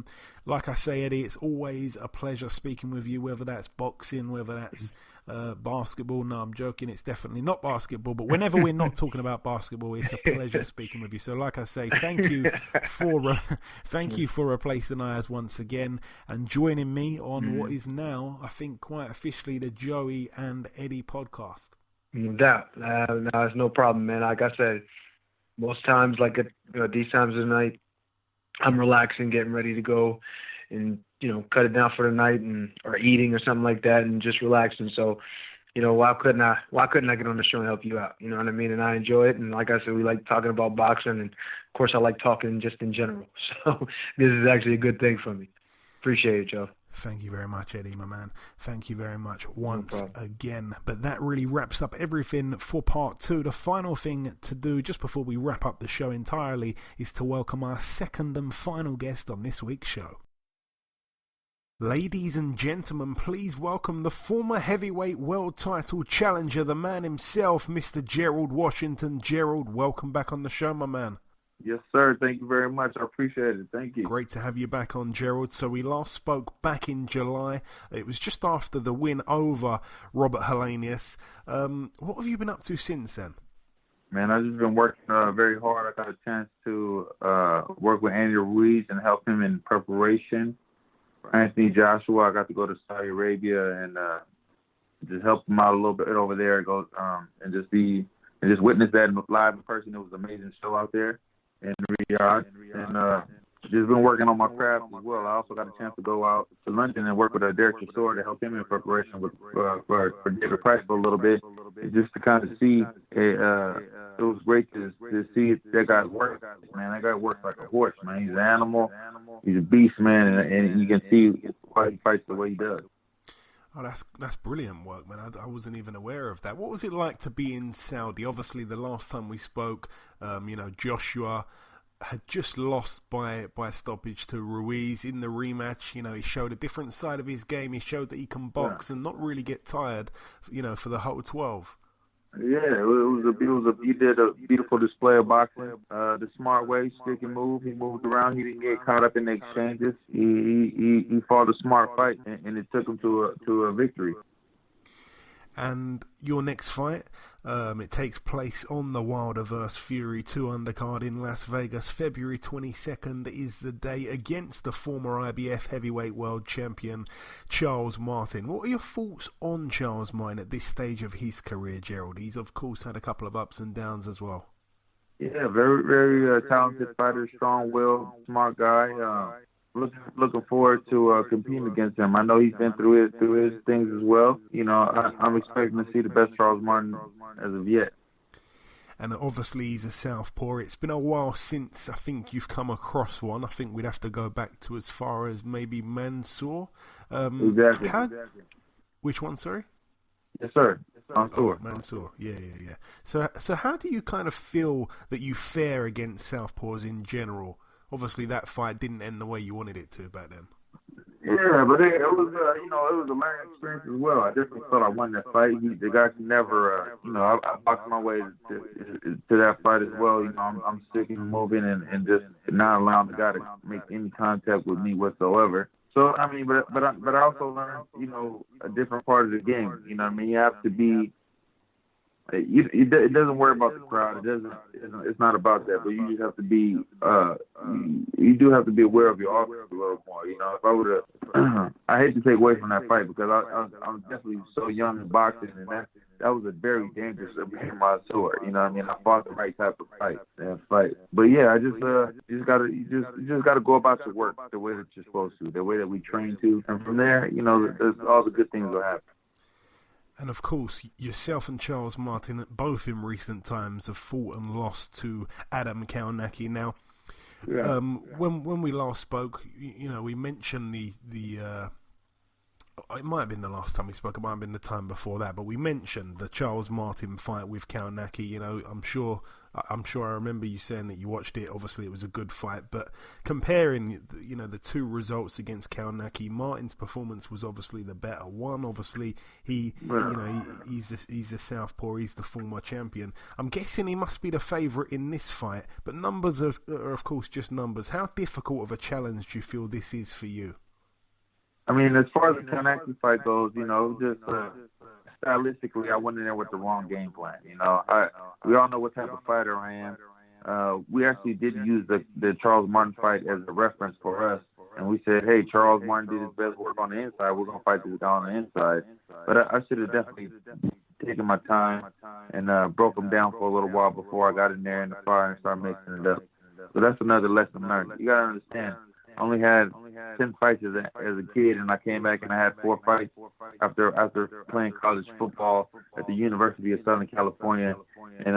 like I say, Eddie, it's always a pleasure speaking with you, whether that's boxing, whether that's basketball. No, I'm joking, it's definitely not basketball, but whenever we're not talking about basketball, it's a pleasure speaking with you. So like I say, thank you for replacing Ayaz once again and joining me on what is now, I think, quite officially the Joey and Eddie podcast.
No doubt. No, it's no problem, man. Like I said, most times, like these times of the night, I'm relaxing, getting ready to go and, cut it down for the night or eating or something like that and just relaxing. So, why couldn't I get on the show and help you out? You know what I mean? And I enjoy it. And like I said, we like talking about boxing. And of course, I like talking just in general. So this is actually a good thing for me. Appreciate it, Joe.
Thank you very much, Eddie, my man. Thank you very much once again. But that really wraps up everything for part 2. The final thing to do just before we wrap up the show entirely is to welcome our second and final guest on this week's show. Ladies and gentlemen, please welcome the former heavyweight world title challenger, the man himself, Mr. Gerald Washington. Gerald, welcome back on the show, my man.
Yes, sir. Thank you very much. I appreciate it. Thank you.
Great to have you back on, Gerald. So we last spoke back in July. It was just after the win over Robert Helenius. What have you been up to since then?
Man, I've just been working very hard. I got a chance to work with Andy Ruiz and help him in preparation for Anthony Joshua. I got to go to Saudi Arabia and just help him out a little bit over there. And just witness that live in person. It was an amazing show out there in Riyadh, and just been working on my craft as well. I also got a chance to go out to London and work with Derek Chisora to help him in preparation for David Price for a little bit, just to kind of see. It was great to see that guy work. Man, that guy works like a horse, man. He's an animal. He's a beast, man, and you can see why he fights the way he does.
Oh, that's brilliant work, man. I wasn't even aware of that. What was it like to be in Saudi? Obviously, the last time we spoke, Joshua had just lost by stoppage to Ruiz in the rematch. He showed a different side of his game. He showed that he can box and not really get tired, for the whole 12.
Yeah, he did a beautiful display of boxing. The smart way, stick and move. He moved around. He didn't get caught up in the exchanges. He fought a smart fight, and it took him to a victory.
And your next fight, it takes place on the Wilder vs. Fury 2 undercard in Las Vegas. February 22nd is the day against the former IBF heavyweight world champion, Charles Martin. What are your thoughts on Charles Martin at this stage of his career, Gerald? He's, of course, had a couple of ups and downs as well.
Yeah, very, very talented fighter, strong-willed, smart guy. looking forward to competing against him. I know he's been through his things as well. I'm expecting to see the best Charles Martin as of yet.
And obviously he's a southpaw. It's been a while since I think you've come across one. I think we'd have to go back to as far as maybe Mansour.
Exactly.
Which one, sorry?
Yes, sir. Mansour.
Mansour. Yeah. So how do you kind of feel that you fare against southpaws in general? Obviously that fight didn't end the way you wanted it to back then.
Yeah, but it was it was a learning experience as well. I definitely thought I won that fight. The guy could never, I boxed my way to that fight as well. I'm sticking and moving and just not allowing the guy to make any contact with me whatsoever. So but I also learned, a different part of the game. You have to be. It doesn't worry about the crowd. It's not about that. But you just have to be. You do have to be aware of your offense a little more. If I would have, I hate to take away from that fight because I'm definitely so young in boxing, and that was a very dangerous Mansour. I fought the right type of fight. But yeah, I just gotta go about your work the way that you're supposed to, the way that we train to, and from there, there's all the good things will happen.
And of course, yourself and Charles Martin, both in recent times, have fought and lost to Adam Kownacki. Now, when we last spoke, we mentioned the it might have been the last time we spoke, it might have been the time before that, but we mentioned the Charles Martin fight with Kownacki. I'm sure I remember you saying that you watched it. Obviously, it was a good fight, but comparing, the two results against Kownacki, Martin's performance was obviously the better one. Obviously, he's a southpaw. He's the former champion. I'm guessing he must be the favourite in this fight, but numbers are of course just numbers. How difficult of a challenge do you feel this is for you?
As far as the Kownacki fight goes, just stylistically, I went in there with the wrong game plan. We all know what type of fighter I am. We actually did use the Charles Martin fight as a reference for us, and we said, hey, Charles Martin did his best work on the inside. We're going to fight this guy on the inside. But I should have definitely taken my time and broke him down for a little while before I got in there in the fire and started mixing it up. So that's another lesson learned. You got to understand, I only had 10 fights as a kid, and I came back and I had 4 fights after playing college football at the University of Southern California, and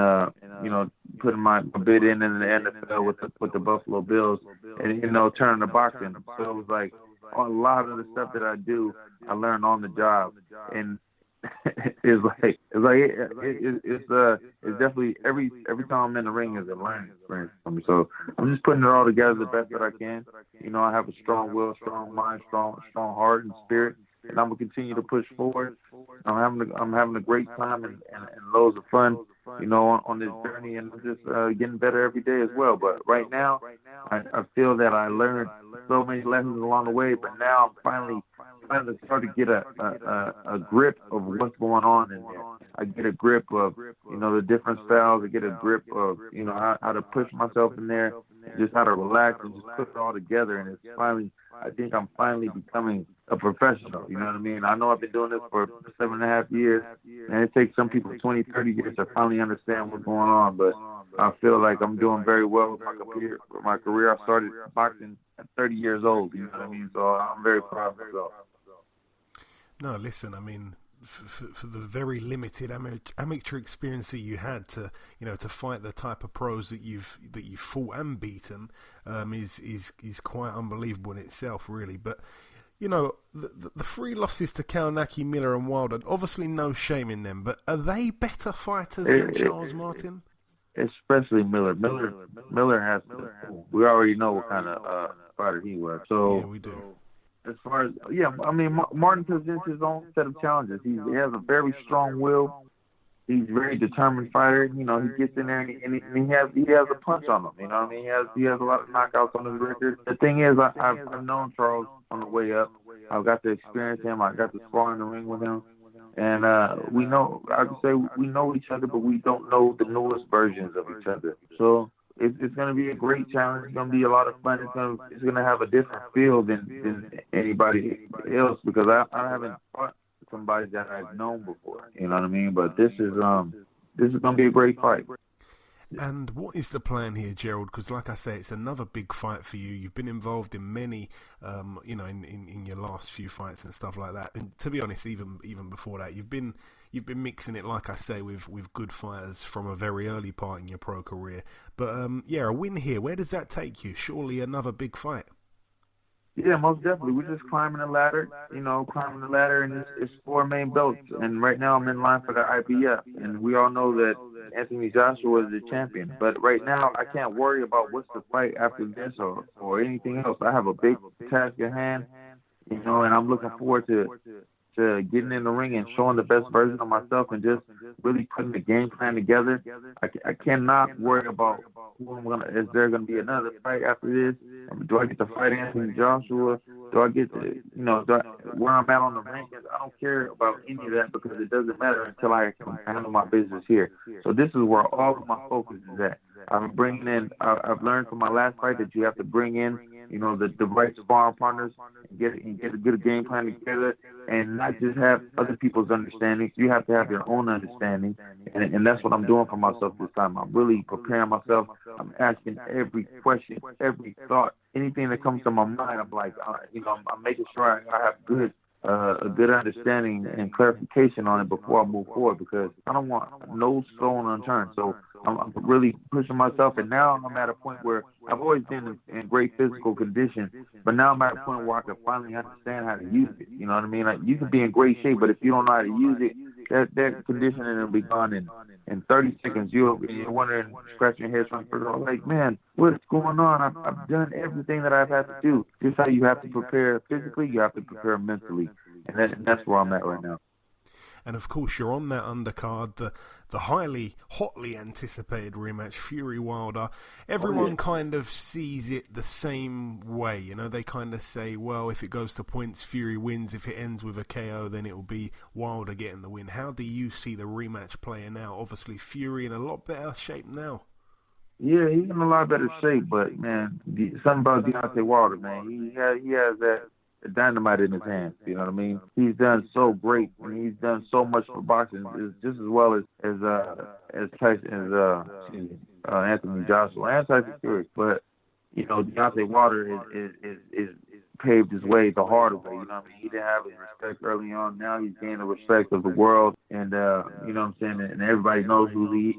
putting my bid in the NFL with the Buffalo Bills, and turning to boxing. So it was like a lot of the stuff that I do, I learned on the job, and it's definitely every time I'm in the ring is a learning experience for me. So I'm just putting it all together the best that I can. I have a strong will, strong mind, strong heart and spirit, and I'm gonna continue to push forward. I'm having a great time and loads of fun, on this journey, and I'm just getting better every day as well. But right now, I feel that I learned so many lessons along the way, but now I'm finally starting to get a grip of what's going on in there. I get a grip of, the different styles. I get a grip of, how to push myself in there, just how to relax and just put it all together. And it's finally, I think I'm finally becoming a professional. You know what I mean? I know I've been doing this for 7.5 years, and it takes some people 20, 30 years to finally understand what's going on. But I feel like I'm doing very well with my career. I started boxing at 30 years old. You know what I mean? So I'm very proud of myself.
No, listen, for the very limited amateur experience that you had to fight the type of pros that you've fought and beaten, is quite unbelievable in itself, really. But the 3 losses to Kownacki, Miller, and Wilder, obviously no shame in them. But are they better fighters than Charles Martin?
Especially Miller. Miller has. We already know what kind of fighter he was. So
yeah, we do.
As far as Martin presents his own set of challenges. He has a very strong will. He's a very determined fighter. He gets in there and he has a punch on him. You know what I mean? He has a lot of knockouts on his record. The thing is, I've known Charles on the way up. I've got to experience him. I got to spar in the ring with him, and we know. I would say we know each other, but we don't know the newest versions of each other. So it's going to be a great challenge. It's going to be a lot of fun. It's going to have a different feel than anybody else, because I haven't fought somebody that I've known before. You know what I mean? But this is going to be a great fight.
And what is the plan here, Gerald? Because, like I say, it's another big fight for you. You've been involved in many, in your last few fights and stuff like that. And to be honest, even before that, you've been mixing it, like I say, with good fighters from a very early part in your pro career. But a win here. Where does that take you? Surely another big fight.
Yeah, most definitely. We're just climbing the ladder, and it's 4 main belts. And right now I'm in line for the IBF. And we all know that Anthony Joshua is the champion. But right now I can't worry about what's the fight after this or anything else. I have a big task at hand, and I'm looking forward to getting in the ring and showing the best version of myself and just really putting the game plan together. I cannot worry about is there going to be another fight after this? Do I get to fight Anthony Joshua? Do I get to, where I'm at on the rankings? I don't care about any of that because it doesn't matter until I can handle my business here. So this is where all of my focus is at. I've learned from my last fight that you have to bring in, the right sparring partners and get a good game plan together and not just have other people's understanding. You have to have your own understanding. And that's what I'm doing for myself this time. I'm really preparing myself. I'm asking every question, every thought, anything that comes to my mind. I'm like, I'm making sure I have a good understanding and clarification on it before I move forward because I don't want no stone unturned. So I'm really pushing myself, and now I'm at a point where I've always been in great physical condition, but now I'm at a point where I can finally understand how to use it. You know what I mean? Like, you can be in great shape, but if you don't know how to use it, that conditioning will be gone in 30 seconds. You're wondering, scratching your head, trying to figure out, like, man, what's going on? I've done everything that I've had to do. Just how you have to prepare physically, you have to prepare mentally, and that's where I'm at right now.
And of course, you're on that undercard, the hotly anticipated rematch, Fury Wilder. Everyone kind of sees it the same way. They kind of say, well, if it goes to points, Fury wins. If it ends with a KO, then it will be Wilder getting the win. How do you see the rematch playing out? Obviously, Fury in a lot better shape now.
Yeah, he's in a lot better shape, but, man, something about Deontay Wilder, man. He has that dynamite in his hands, you know what I mean? He's done so great, and he's done so much for boxing, just as well as Anthony Joshua and Tyson Fury. But Deontay Wilder is paved his way the harder way. You know what I mean? He didn't have his respect early on. Now he's gained the respect of the world, and you know what I'm saying. And everybody knows who he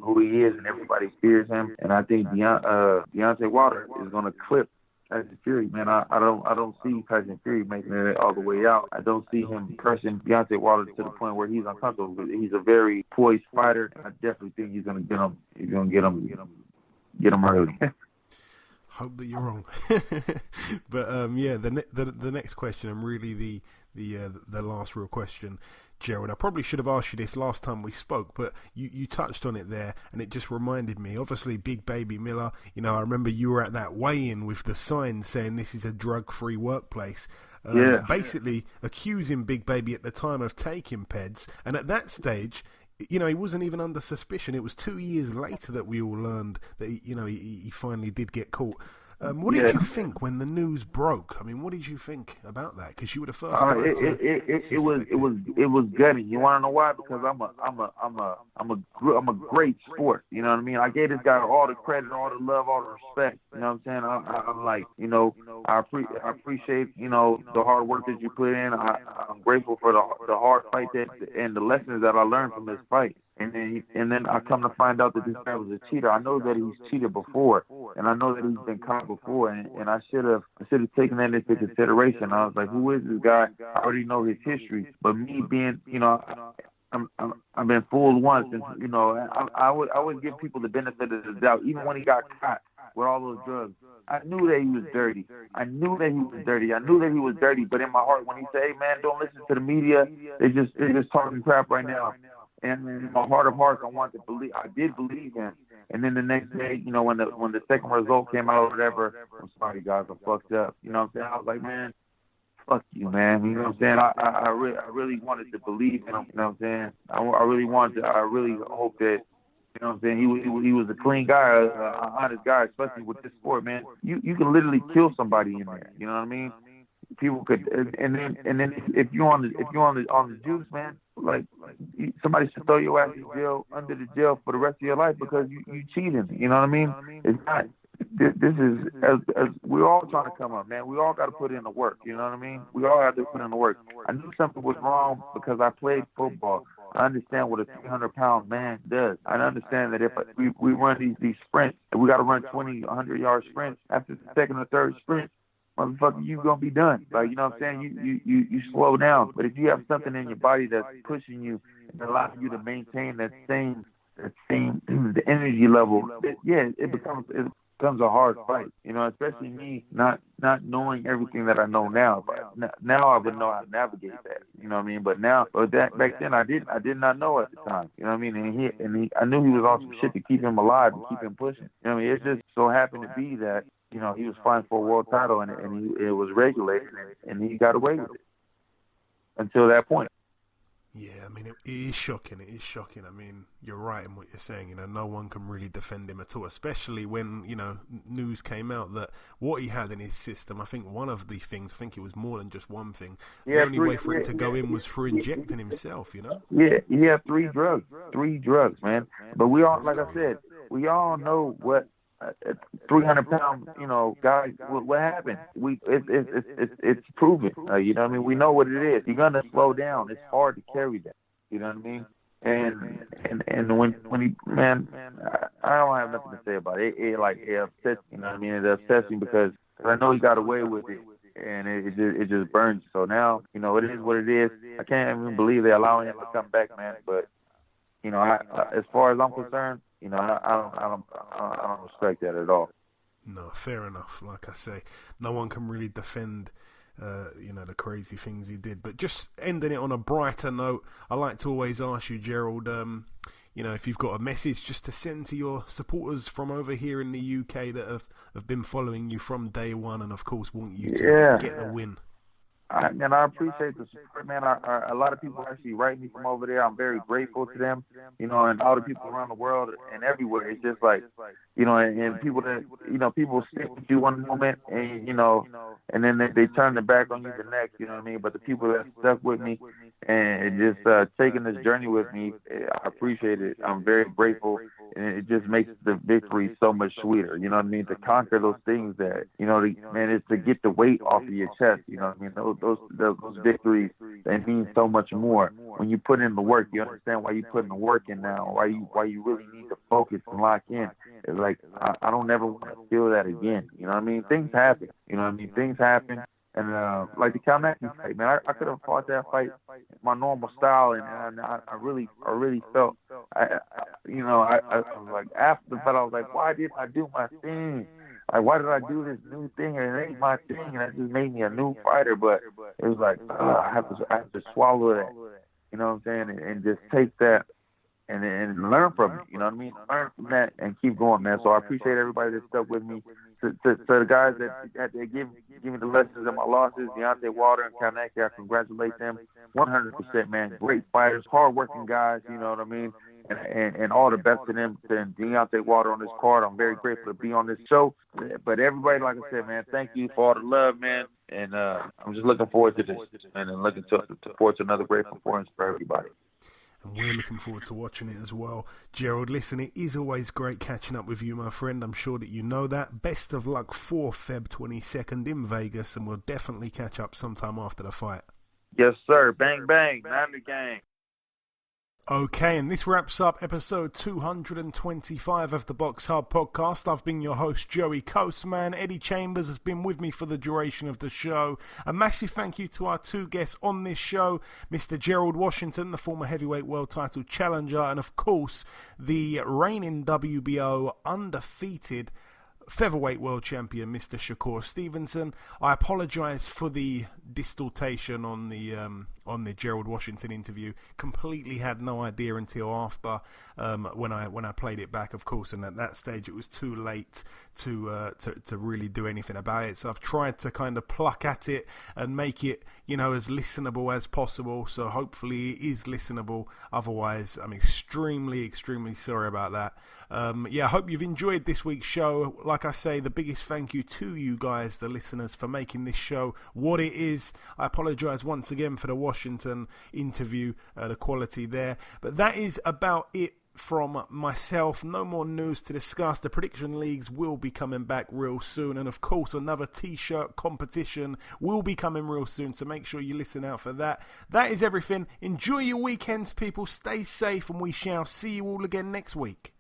is, and everybody fears him. And I think Deontay Wilder is going to clip Tyson Fury, man. I don't see Tyson Fury making it all the way out. I don't see him pressing Deontay Wilder to the point where he's uncomfortable. He's a very poised fighter, and I definitely think he's gonna get him. He's gonna get him early.
Hope that you're wrong. But the next question, and really the last real question, Gerald, I probably should have asked you this last time we spoke, but you touched on it there, and it just reminded me. Obviously, Big Baby Miller, I remember you were at that weigh-in with the sign saying this is a drug-free workplace. Basically accusing Big Baby at the time of taking peds, and at that stage, he wasn't even under suspicion. It was 2 years later that we all learned that he finally did get caught. What did you think when the news broke? I mean, what did you think about that? Because you were the first guy.
It was gutting. You want to know why? Because I'm a great sport. You know what I mean? I gave this guy all the credit, all the love, all the respect. You know what I'm saying? I'm like, I appreciate the hard work that you put in. I'm grateful for the hard fight and the lessons that I learned from this fight. And then I come to find out that this guy was a cheater. I know that he's cheated before, and I know that he's been caught before, and I should have taken that into consideration. I was like, who is this guy? I already know his history, but me being, I've been fooled once, and I would give people the benefit of the doubt, even when he got caught with all those drugs. I knew that he was dirty. I knew that he was dirty, but in my heart, when he said, "Hey man, don't listen to the media. They're just talking crap right now." And in my heart of hearts, I did believe him. And then the next day, when the second result came out or whatever, I'm sorry guys, I fucked up. You know what I'm saying? I was like, man, fuck you, man. You know what I'm saying? I really wanted to believe in him. You know what I'm saying? I really hope that, you know what I'm saying, he was a clean guy, an honest guy, especially with this sport, man. You can literally kill somebody in there. You know what I mean? People could, and then if you're on the juice, man, somebody should throw your ass in jail, under the jail for the rest of your life because you cheated. You know what I mean? It's not. This is as we're all trying to come up, man. We all got to put in the work. You know what I mean? We all have to put in the work. I knew something was wrong because I played football. I understand what a 300-pound man does. I understand that if we run these sprints, we got to run 20, 100-yard sprints. After the second or third sprint, motherfucker, you gonna be done. Like, you know what I'm saying? You slow down. But if you have something in your body that's pushing you and allows you to maintain that same the energy level, it becomes a hard fight. You know, especially me not knowing everything that I know now. But now I would know how to navigate that. You know what I mean? But back then I did not know at the time. You know what I mean? And I knew he was on some shit to keep him alive and keep him pushing. You know what I mean? It just so happened to be that, you know, he was fighting for a world title and it was regulated and he got away with it until that point.
Yeah, I mean, it is shocking. It is shocking. I mean, you're right in what you're saying. You know, no one can really defend him at all, especially when, you know, news came out that what he had in his system, I think one of the things, I think it was more than just one thing, the only way for it to go in was through injecting himself, you know? Yeah,
he had three drugs, man. But we all, like I said, we all know what 300-pound, you know, guy. What happened? It's proven. You know what I mean? We know what it is. You're gonna slow down. It's hard to carry that. You know what I mean? And when he, man, I don't have nothing to say about it. It upsets. You know what I mean? It upsets me because I know he got away with it. And it just burns. So now, you know, it is what it is. I can't even believe they're allowing him to come back, man. But, you know, as far as I'm concerned, you know, I don't respect that at all.
No, fair enough. Like I say, no one can really defend, you know, the crazy things he did. But just ending it on a brighter note, I like to always ask you, Gerald, you know, if you've got a message just to send to your supporters from over here in the UK that have been following you from day one and, of course, want you to get the win.
I appreciate the support, man. A lot of people actually write me from over there. I'm very grateful to them, you know, and all the people around the world and everywhere. It's just like, you know, and people that, you know, people stick with you one moment and, you know, and then they turn their back on you the next, you know what I mean? But the people that stuck with me and just taking this journey with me, I appreciate it. I'm very grateful, and it just makes the victory so much sweeter, you know what I mean? To conquer those things that, you know, man, it's to get the weight off of your chest, you know what I mean? Those victories, they mean so much more. When you put in the work, you understand why you putting the work in now, why you really need to focus and lock in. It's like, I don't ever want to feel that again. You know what I mean? Things happen. You know what I mean? Things happen. And like the Kalnacki fight, man, I could have fought that fight my normal style, and I really felt, you know, I was like, after the fight, I was like, why did I do my thing? Like, why did I do this new thing? And it ain't my thing, and that just made me a new fighter. But it was like, I have to swallow that, you know what I'm saying, and just take that and learn from it, you know what I mean? Learn from that and keep going, man. So I appreciate everybody that stuck with me. To the guys that give me the lessons of my losses, Deontay Wilder and Kalnacki, I congratulate them 100%, man. Great fighters, hard-working guys, you know what I mean? And all the best to them, to Deontay Wilder on this card. I'm very grateful to be on this show. But everybody, like I said, man, thank you for all the love, man. And I'm just looking forward to this, man, and looking forward to another great performance for everybody.
And we're looking forward to watching it as well. Gerald, listen, it is always great catching up with you, my friend. I'm sure that you know that. Best of luck for Feb 22nd in Vegas, and we'll definitely catch up sometime after the fight.
Yes, sir. Bang, bang. Man the gang.
Okay, and this wraps up episode 225 of the BoxHard Podcast. I've been your host, Joey Coastman. Eddie Chambers has been with me for the duration of the show. A massive thank you to our two guests on this show, Mr. Gerald Washington, the former heavyweight world title challenger, and of course, the reigning WBO undefeated featherweight world champion, Mr. Shakur Stevenson. I apologise for the distortation on the Gerald Washington interview. Completely had no idea until after when I played it back, of course, and at that stage it was too late to really do anything about it. So I've tried to kind of pluck at it and make it, you know, as listenable as possible. So hopefully it is listenable. Otherwise, I'm extremely sorry about that. I hope you've enjoyed this week's show. Like I say, the biggest thank you to you guys, the listeners, for making this show what it is. I apologise once again for the Washington interview, the quality there. But that is about it from myself. No more news to discuss. The prediction leagues will be coming back real soon, and of course another t-shirt competition will be coming real soon, so make sure you listen out for that. That is everything. Enjoy your weekends, people. Stay safe, and we shall see you all again next week.